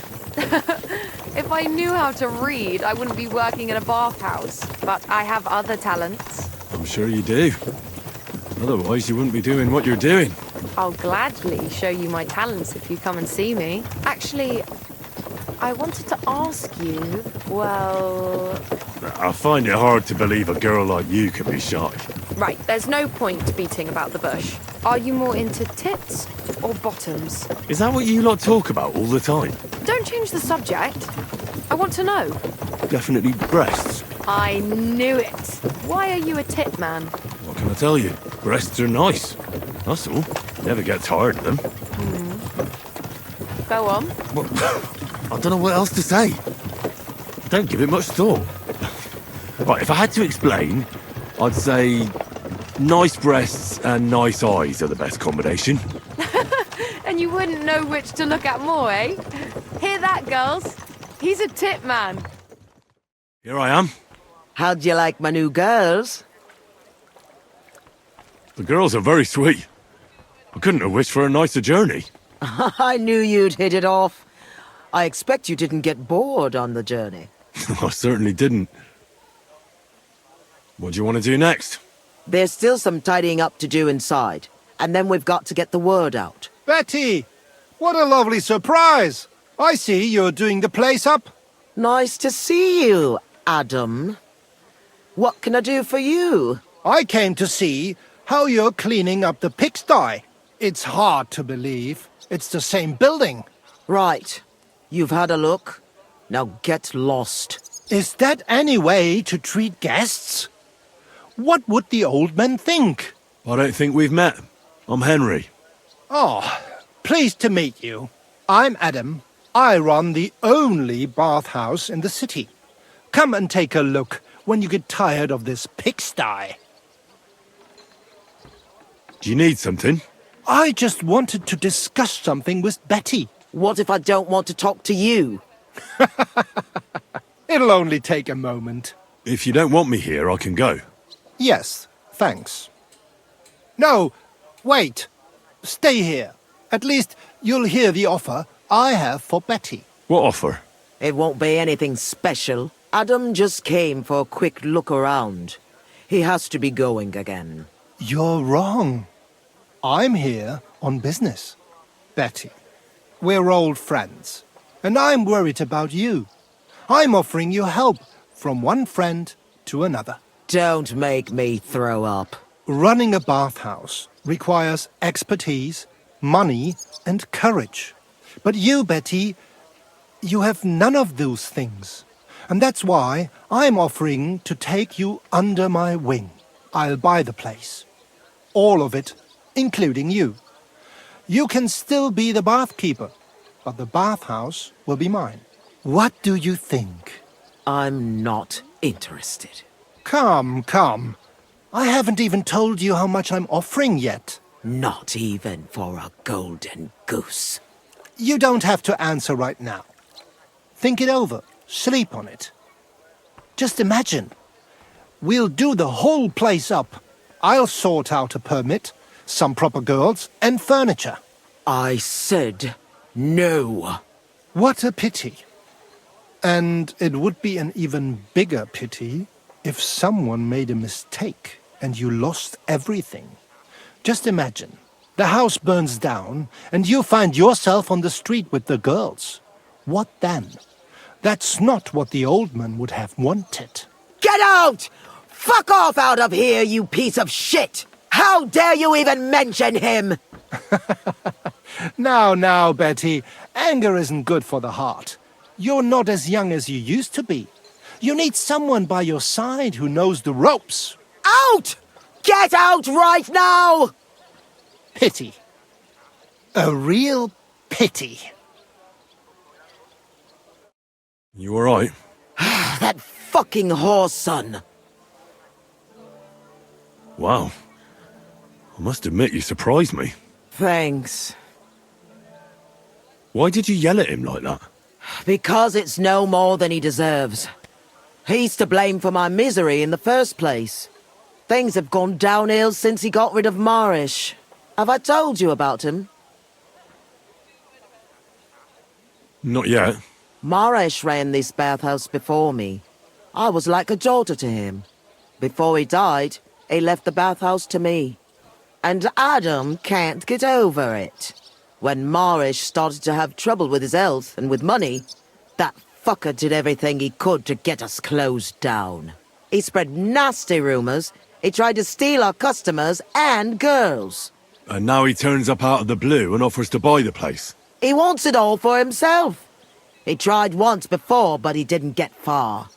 If I knew how to read, I wouldn't be working at a bathhouse. But I have other talents. I'm sure you do. Otherwise, you wouldn't be doing what you're doing. I'll gladly show you my talents if you come and see me. Actually, I wanted to ask you, well... I find it hard to believe a girl like you can be shy. Right, there's no point beating about the bush. Are you more into tits or bottoms? Is that what you lot talk about all the time? Don't change the subject. I want to know. Definitely breasts. I knew it. Why are you a tit man? What can I tell you? Breasts are nice. That's all. Never get tired of them. Go on. Well, I don't know what else to say. Don't give it much thought. Right, if I had to explain, I'd say nice breasts and nice eyes are the best combination. And you wouldn't know which to look at more, eh? Hear that, girls? He's a tit man. Here I am. How'd you like my new girls? The girls are very sweet. I couldn't have wished for a nicer journey. I knew you'd hit it off. I expect you didn't get bored on the journey. I certainly didn't. What do you want to do next? There's still some tidying up to do inside, and then we've got to get the word out. Betty! What a lovely surprise! I see you're doing the place up. Nice to see you, Adam. What can I do for you? I came to see how you're cleaning up the pigsty. It's hard to believe. It's the same building. Right. You've had a look. Now get lost. Is that any way to treat guests? What would the old men think? I don't think we've met. I'm Henry. Oh, pleased to meet you. I'm Adam. I run the only bathhouse in the city. Come and take a look when you get tired of this pigsty. Do you need something? I just wanted to discuss something with Betty. What if I don't want to talk to you? It'll only take a moment. If you don't want me here, I can go. Yes, thanks. No, wait. Stay here. At least you'll hear the offer I have for Betty. What offer? It won't be anything special. Adam just came for a quick look around. He has to be going again. You're wrong. I'm here on business. Betty, we're old friends, and I'm worried about you. I'm offering you help from one friend to another. Don't make me throw up. Running a bathhouse requires expertise, money, and courage. But you, Betty, you have none of those things. And that's why I'm offering to take you under my wing. I'll buy the place. All of it, including you. You can still be the bathkeeper, but the bathhouse will be mine. What do you think? I'm not interested. Come, come. I haven't even told you how much I'm offering yet. Not even for a golden goose. You don't have to answer right now. Think it over. Sleep on it. Just imagine. We'll do the whole place up. I'll sort out a permit, some proper girls, and furniture. I said no. What a pity. And it would be an even bigger pity if someone made a mistake and you lost everything. Just imagine, the house burns down and you find yourself on the street with the girls. What then? That's not what the old man would have wanted. Get out! Fuck off out of here, you piece of shit! How dare you even mention him? Now, Betty, anger isn't good for the heart. You're not as young as you used to be. You need someone by your side who knows the ropes. Out! Get out right now! Pity. A real pity. You all right? That fucking whore's son. Wow. I must admit, you surprised me. Thanks. Why did you yell at him like that? Because it's no more than he deserves. He's to blame for my misery in the first place. Things have gone downhill since he got rid of Marish. Have I told you about him? Not yet. Marish ran this bathhouse before me. I was like a daughter to him. Before he died, he left the bathhouse to me. And Adam can't get over it. When Marish started to have trouble with his health and with money, that fucker did everything he could to get us closed down. He spread nasty rumors. He tried to steal our customers and girls. And now he turns up out of the blue and offers to buy the place. He wants it all for himself. He tried once before, but he didn't get far.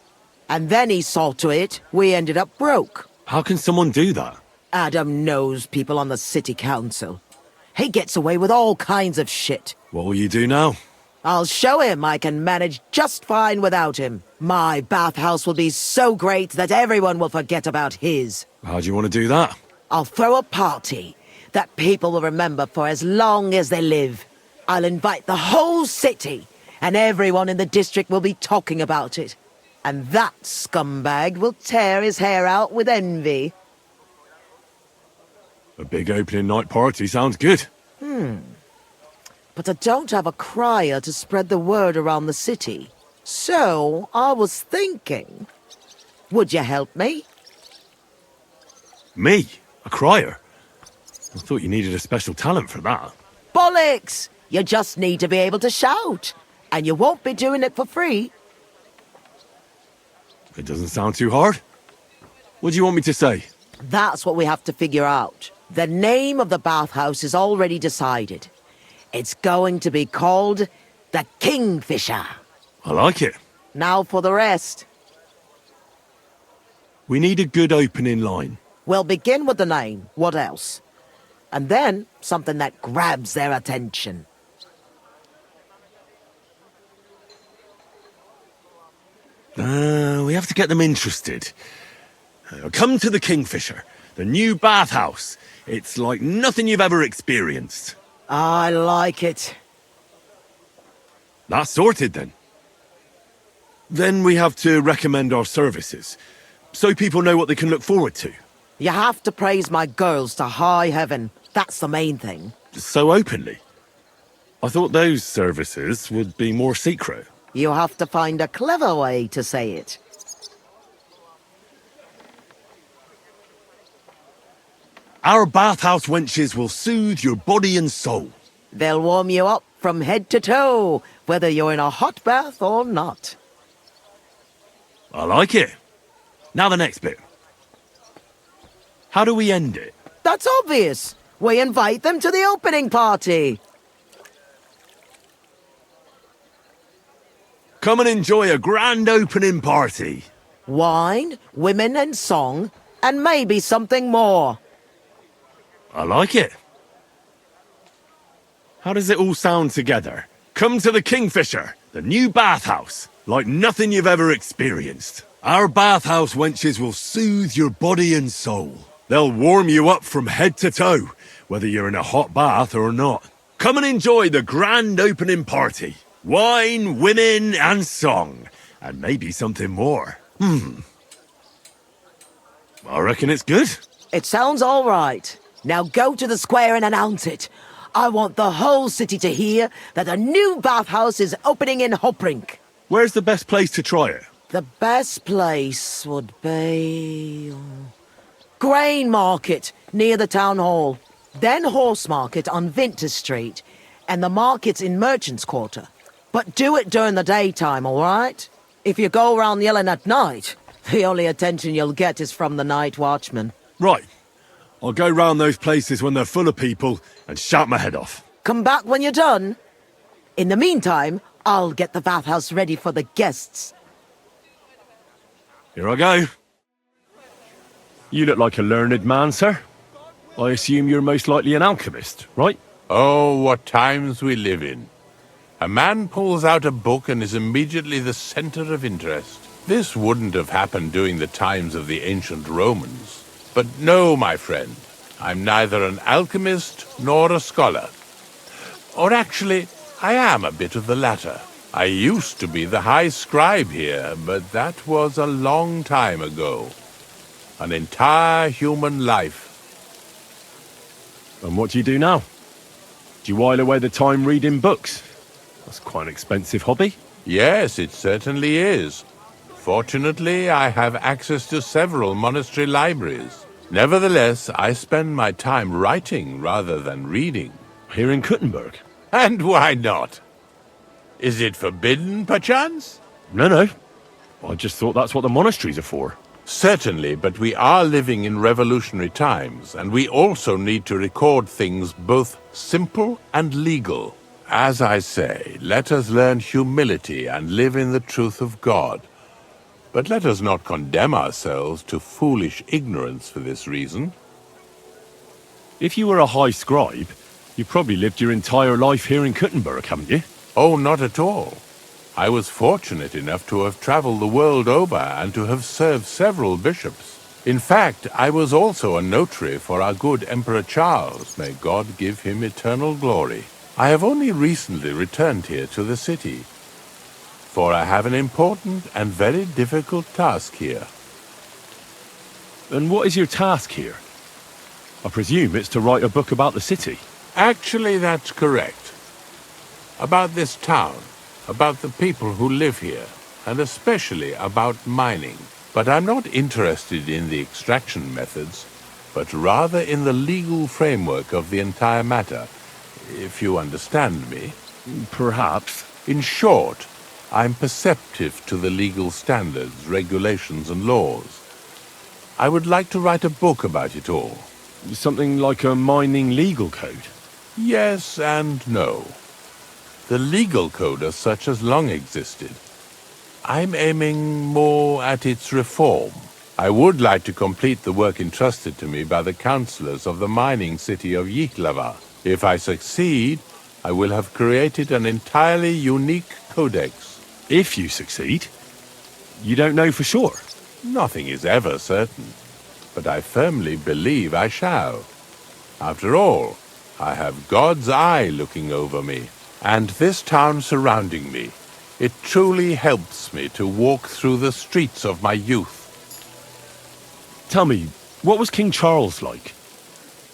And then he saw to it we ended up broke. How can someone do that? Adam knows people on the city council. He gets away with all kinds of shit. What will you do now? I'll show him I can manage just fine without him. My bathhouse will be so great that everyone will forget about his. How do you want to do that? I'll throw a party that people will remember for as long as they live. I'll invite the whole city, and everyone in the district will be talking about it. And that scumbag will tear his hair out with envy. A big opening night party sounds good. But I don't have a crier to spread the word around the city. So, I was thinking, would you help me? Me? A crier? I thought you needed a special talent for that. Bollocks! You just need to be able to shout. And you won't be doing it for free. It doesn't sound too hard. What do you want me to say? That's what we have to figure out. The name of the bathhouse is already decided. It's going to be called the Kingfisher. I like it. Now for the rest. We need a good opening line. We'll begin with the name. What else? And then something that grabs their attention. We have to get them interested. Come to the Kingfisher, the new bathhouse. It's like nothing you've ever experienced. I like it. That's sorted then. Then we have to recommend our services, so people know what they can look forward to. You have to praise my girls to high heaven. That's the main thing. So openly. I thought those services would be more secret. You have to find a clever way to say it. Our bathhouse wenches will soothe your body and soul. They'll warm you up from head to toe, whether you're in a hot bath or not. I like it. Now the next bit. How do we end it? That's obvious. We invite them to the opening party. Come and enjoy a grand opening party. Wine, women and song, and maybe something more. I like it. How does it all sound together? Come to the Kingfisher, the new bathhouse, like nothing you've ever experienced. Our bathhouse wenches will soothe your body and soul. They'll warm you up from head to toe, whether you're in a hot bath or not. Come and enjoy the grand opening party. Wine, women, and song. And maybe something more. I reckon it's good. It sounds all right. Now go to the square and announce it. I want the whole city to hear that a new bathhouse is opening in Hopbrink. Where's the best place to try it? The best place would be... Grain Market, near the town hall. Then Horse Market on Vinter Street. And the markets in Merchant's Quarter. But do it during the daytime, all right? If you go around yelling at night, the only attention you'll get is from the night watchman. Right. I'll go round those places when they're full of people and shout my head off. Come back when you're done. In the meantime, I'll get the bathhouse ready for the guests. Here I go. You look like a learned man, sir. I assume you're most likely an alchemist, right? Oh, what times we live in. A man pulls out a book and is immediately the center of interest. This wouldn't have happened during the times of the ancient Romans. But no, my friend, I'm neither an alchemist nor a scholar. Or actually, I am a bit of the latter. I used to be the high scribe here, but that was a long time ago. An entire human life. And what do you do now? Do you while away the time reading books? That's quite an expensive hobby. Yes, it certainly is. Fortunately, I have access to several monastery libraries. Nevertheless, I spend my time writing rather than reading. Here in Kuttenberg? And why not? Is it forbidden, perchance? No. I just thought that's what the monasteries are for. Certainly, but we are living in revolutionary times, and we also need to record things both simple and legal. As I say, let us learn humility and live in the truth of God. But let us not condemn ourselves to foolish ignorance for this reason. If you were a high scribe, you probably lived your entire life here in Kuttenberg, haven't you? Oh, not at all. I was fortunate enough to have traveled the world over and to have served several bishops. In fact, I was also a notary for our good Emperor Charles, may God give him eternal glory. I have only recently returned here to the city, for I have an important and very difficult task here. And what is your task here? I presume it's to write a book about the city. Actually, that's correct. About this town. About the people who live here, and especially about mining. But I'm not interested in the extraction methods, but rather in the legal framework of the entire matter, if you understand me. Perhaps. In short, I'm perceptive to the legal standards, regulations, and laws. I would like to write a book about it all. Something like a mining legal code? Yes and no. The legal code as such has long existed. I'm aiming more at its reform. I would like to complete the work entrusted to me by the councillors of the mining city of Yihlava. If I succeed, I will have created an entirely unique codex. If you succeed? You don't know for sure? Nothing is ever certain, but I firmly believe I shall. After all, I have God's eye looking over me. And this town surrounding me, it truly helps me to walk through the streets of my youth. Tell me, what was King Charles like?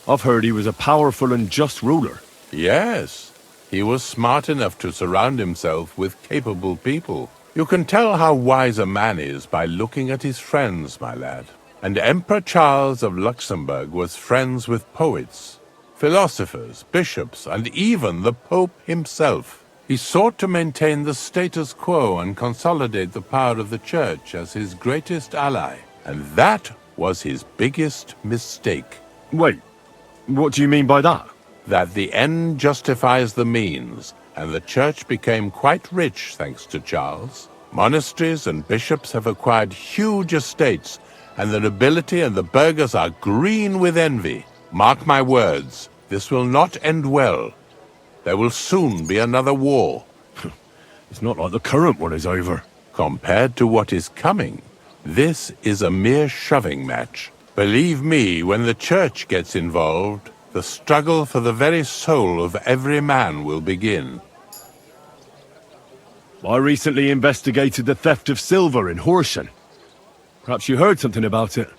I've heard he was a powerful and just ruler. Yes, he was smart enough to surround himself with capable people. You can tell how wise a man is by looking at his friends, my lad. And Emperor Charles of Luxembourg was friends with poets, philosophers, bishops, and even the Pope himself. He sought to maintain the status quo and consolidate the power of the Church as his greatest ally. And that was his biggest mistake. Wait, what do you mean by that? That the end justifies the means, and the Church became quite rich thanks to Charles. Monasteries and bishops have acquired huge estates, and the nobility and the burghers are green with envy. Mark my words, this will not end well. There will soon be another war. It's not like the current one is over. Compared to what is coming, this is a mere shoving match. Believe me, when the Church gets involved, the struggle for the very soul of every man will begin. I recently investigated the theft of silver in Horsham. Perhaps you heard something about it.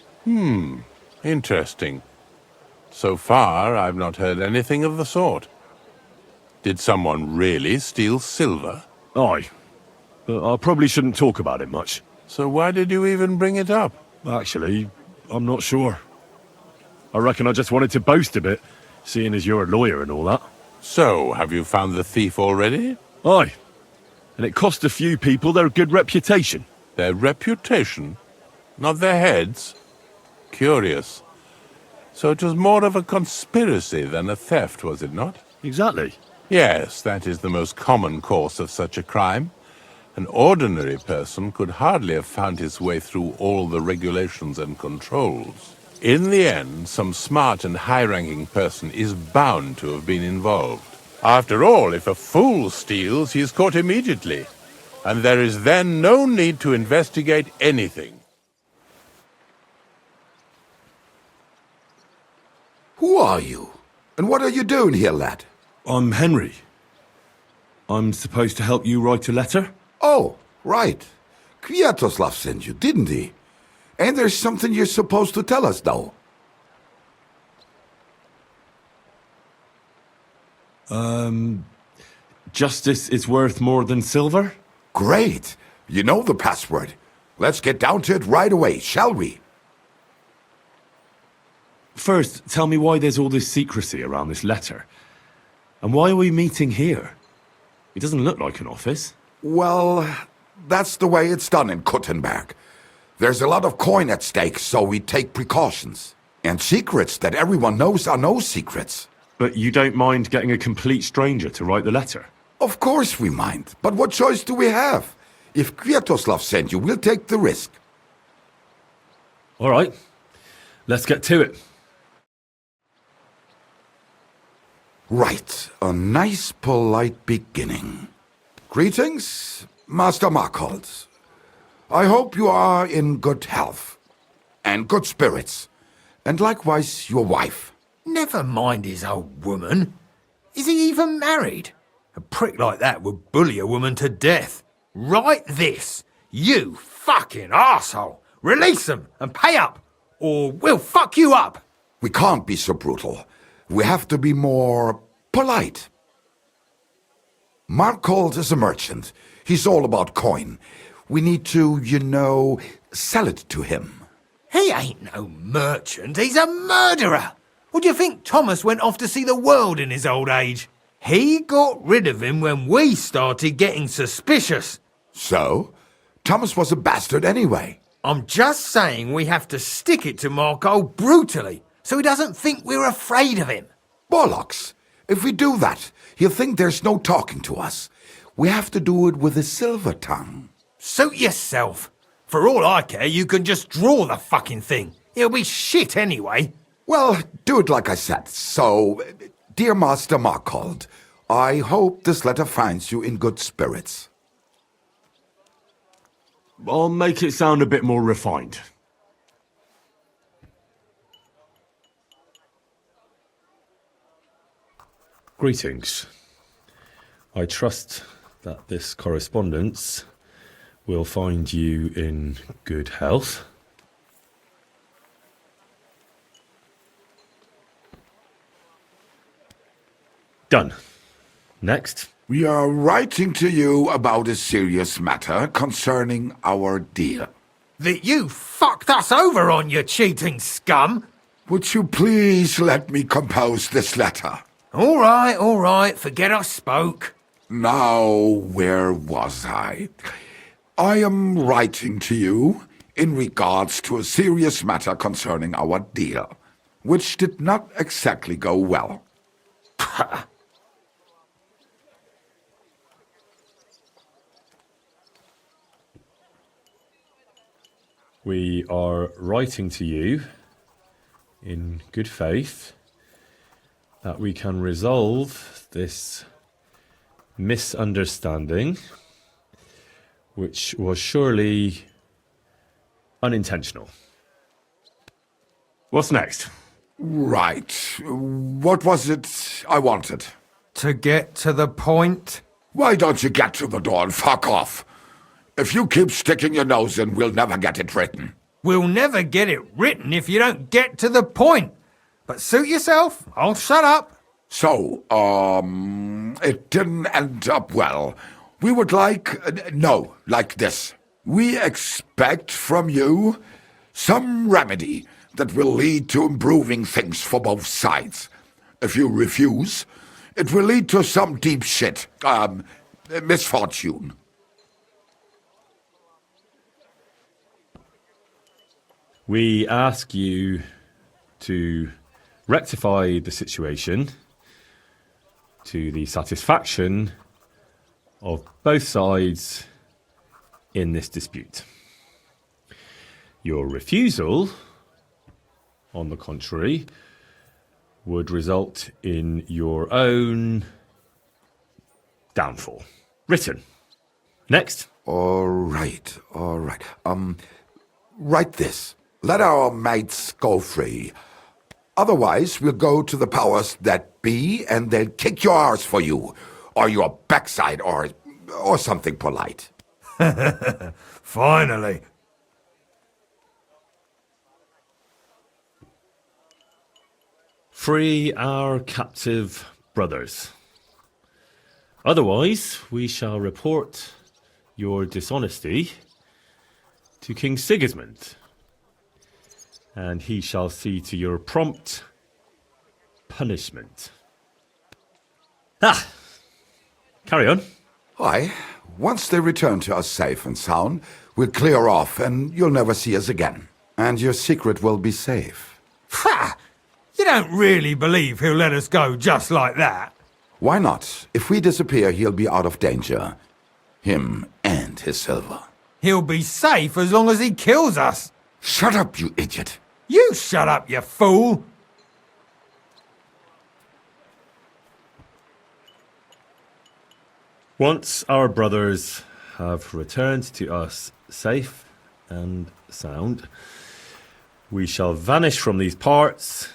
Interesting. So far, I've not heard anything of the sort. Did someone really steal silver? Aye. But I probably shouldn't talk about it much. So why did you even bring it up? Actually, I'm not sure. I reckon I just wanted to boast a bit, seeing as you're a lawyer and all that. So, have you found the thief already? Aye. And it cost a few people their good reputation. Their reputation? Not their heads? Curious. So it was more of a conspiracy than a theft, was it not? Exactly. Yes, that is the most common course of such a crime. An ordinary person could hardly have found his way through all the regulations and controls. In the end, some smart and high-ranking person is bound to have been involved. After all, if a fool steals, he is caught immediately. And there is then no need to investigate anything. Who are you? And what are you doing here, lad? I'm Henry. I'm supposed to help you write a letter? Oh, right. Kwiatoslav sent you, didn't he? And there's something you're supposed to tell us, though. Justice is worth more than silver? Great. You know the password. Let's get down to it right away, shall we? First, tell me why there's all this secrecy around this letter. And why are we meeting here? It doesn't look like an office. Well, that's the way it's done in Kuttenberg. There's a lot of coin at stake, so we take precautions. And secrets that everyone knows are no secrets. But you don't mind getting a complete stranger to write the letter? Of course we mind. But what choice do we have? If Kwiatoslav sent you, we'll take the risk. All right. Let's get to it. Right. A nice, polite beginning. Greetings, Master Markhold. I hope you are in good health. And good spirits. And likewise your wife. Never mind his old woman. Is he even married? A prick like that would bully a woman to death. Write this. You fucking arsehole. Release them and pay up, or we'll fuck you up. We can't be so brutal. We have to be more polite. Markhold is a merchant. He's all about coin. We need to, sell it to him. He ain't no merchant. He's a murderer. What do you think Thomas went off to see the world in his old age? He got rid of him when we started getting suspicious. So? Thomas was a bastard anyway. I'm just saying we have to stick it to Markhold brutally, so he doesn't think we're afraid of him. Bollocks! If we do that, he'll think there's no talking to us. We have to do it with a silver tongue. Suit yourself. For all I care, you can just draw the fucking thing. It'll be shit anyway. Well, do it like I said. So, dear Master Markhold, I hope this letter finds you in good spirits. I'll make it sound a bit more refined. Greetings. I trust that this correspondence will find you in good health. Done. Next. We are writing to you about a serious matter concerning our deal. That you fucked us over on, you cheating scum! Would you please let me compose this letter? All right, forget I spoke. Now, where was I? I am writing to you in regards to a serious matter concerning our deal, which did not exactly go well. We are writing to you in good faith that we can resolve this misunderstanding, which was surely unintentional. What's next? Right. What was it I wanted? To get to the point? Why don't you get to the door and fuck off? If you keep sticking your nose in, we'll never get it written. We'll never get it written if you don't get to the point. But suit yourself, I'll shut up. So, it didn't end up well. We would like this. We expect from you some remedy that will lead to improving things for both sides. If you refuse, it will lead to some deep shit, misfortune. We ask you to rectify the situation to the satisfaction of both sides in this dispute. Your refusal, on the contrary, would result in your own downfall. Written. Next. All right. Write this. Let our mates go free. Otherwise, we'll go to the powers that be, and they'll kick your arse for you, or your backside, or something polite. Finally. Free our captive brothers. Otherwise, we shall report your dishonesty to King Sigismund, and he shall see to your prompt punishment. Carry on. Aye. Once they return to us safe and sound, we'll clear off and you'll never see us again. And your secret will be safe. Ha! You don't really believe he'll let us go just like that? Why not? If we disappear, he'll be out of danger. Him and his silver. He'll be safe as long as he kills us. Shut up, you idiot. You shut up, you fool! Once our brothers have returned to us safe and sound, we shall vanish from these parts,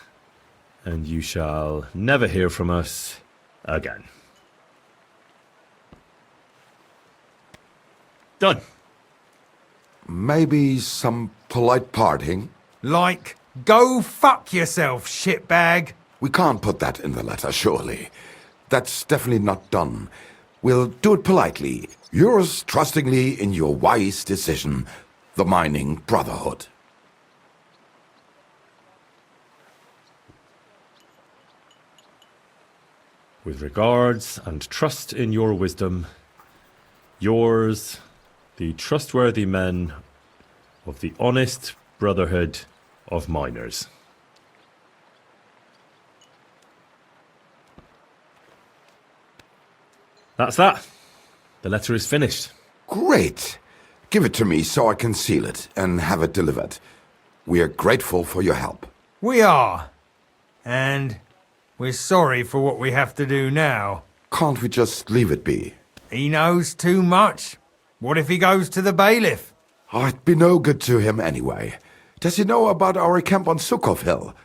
and you shall never hear from us again. Done. Maybe some polite parting? Like, go fuck yourself, shitbag. We can't put that in the letter, surely. That's definitely not done. We'll do it politely. Yours trustingly in your wise decision, the Mining Brotherhood. With regards and trust in your wisdom, yours, the trustworthy men of the honest Brotherhood of Miners. That's that. The letter is finished. Great. Give it to me so I can seal it and have it delivered. We are grateful for your help. We are. And we're sorry for what we have to do now. Can't we just leave it be? He knows too much. What if he goes to the bailiff? I'd be no good to him anyway. Does he know about our camp on Sukov Hill?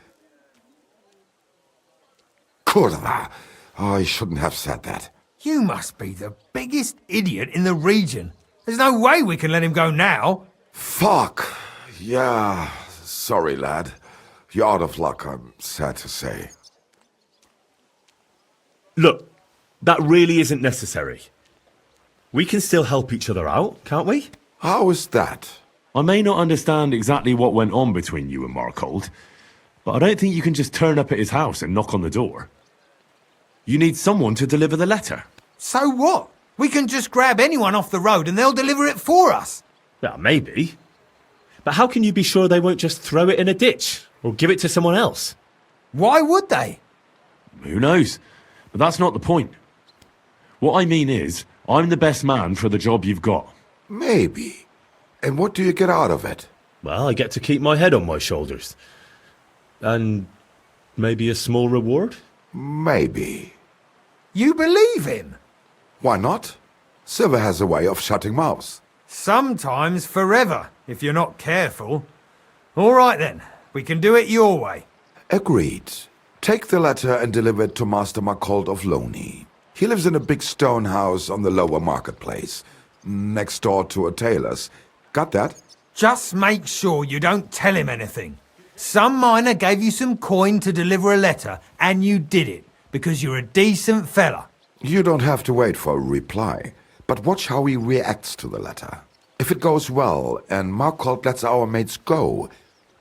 Kurva! I shouldn't have said that. You must be the biggest idiot in the region. There's no way we can let him go now. Fuck. Yeah. Sorry, lad. You're out of luck, I'm sad to say. Look, that really isn't necessary. We can still help each other out, can't we? How is that? I may not understand exactly what went on between you and Markold, but I don't think you can just turn up at his house and knock on the door. You need someone to deliver the letter. So what? We can just grab anyone off the road and they'll deliver it for us. Well, maybe. But how can you be sure they won't just throw it in a ditch or give it to someone else? Why would they? Who knows? But that's not the point. What I mean is, I'm the best man for the job you've got. Maybe. And what do you get out of it? Well, I get to keep my head on my shoulders. And maybe a small reward? Maybe. You believe him? Why not? Silver has a way of shutting mouths. Sometimes forever, if you're not careful. All right then, we can do it your way. Agreed. Take the letter and deliver it to Master Markold of Loney. He lives in a big stone house on the lower marketplace, next door to a tailor's. Got that? Just make sure you don't tell him anything. Some miner gave you some coin to deliver a letter, and you did it. because you're a decent fella. You don't have to wait for a reply, but watch how he reacts to the letter. If it goes well and Markhold lets our mates go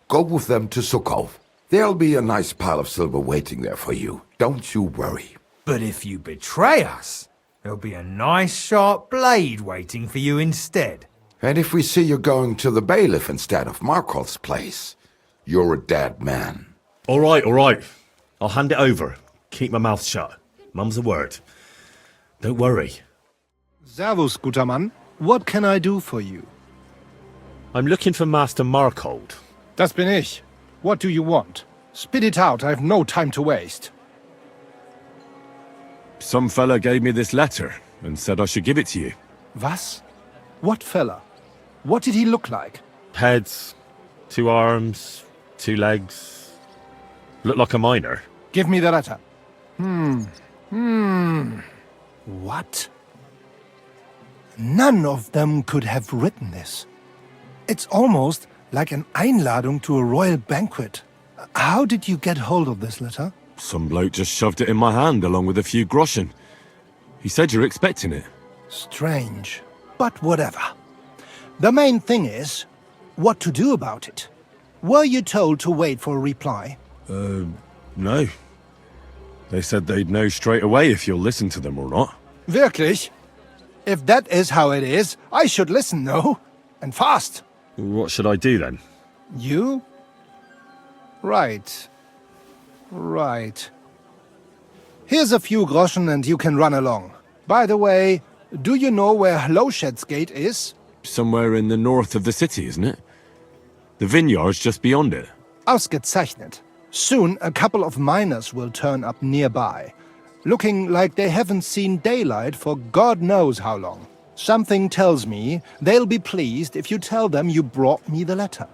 with them to Sukhov. There'll be a nice pile of silver waiting there for you. Don't you worry. But if you betray us, there'll be a nice sharp blade waiting for you instead. And if we see you going to the bailiff instead of Markhold's place, you're a dead man. All right. I'll hand it over. Keep my mouth shut. Mum's a word. Don't worry. Servus, guter Mann. What can I do for you? I'm looking for Master Markhold. Das bin ich. What do you want? Spit it out, I've no time to waste. Some fella gave me this letter and said I should give it to you. Was? What fella? What did he look like? Heads, 2 arms, 2 legs. Looked like a miner. Give me the letter. What? None of them could have written this. It's almost like an Einladung to a royal banquet. How did you get hold of this letter? Some bloke just shoved it in my hand along with a few groschen. He said you're expecting it. Strange, but whatever. The main thing is, what to do about it. Were you told to wait for a reply? No. They said they'd know straight away if you'll listen to them or not. Wirklich? If that is how it is, I should listen, no? And fast. What should I do then? You? Right. Here's a few groschen and you can run along. By the way, do you know where Hlowshed's gate is? Somewhere in the north of the city, isn't it? The vineyard's just beyond it. Ausgezeichnet. Soon a couple of miners will turn up nearby, looking like they haven't seen daylight for God knows how long. Something tells me they'll be pleased if you tell them you brought me the letter.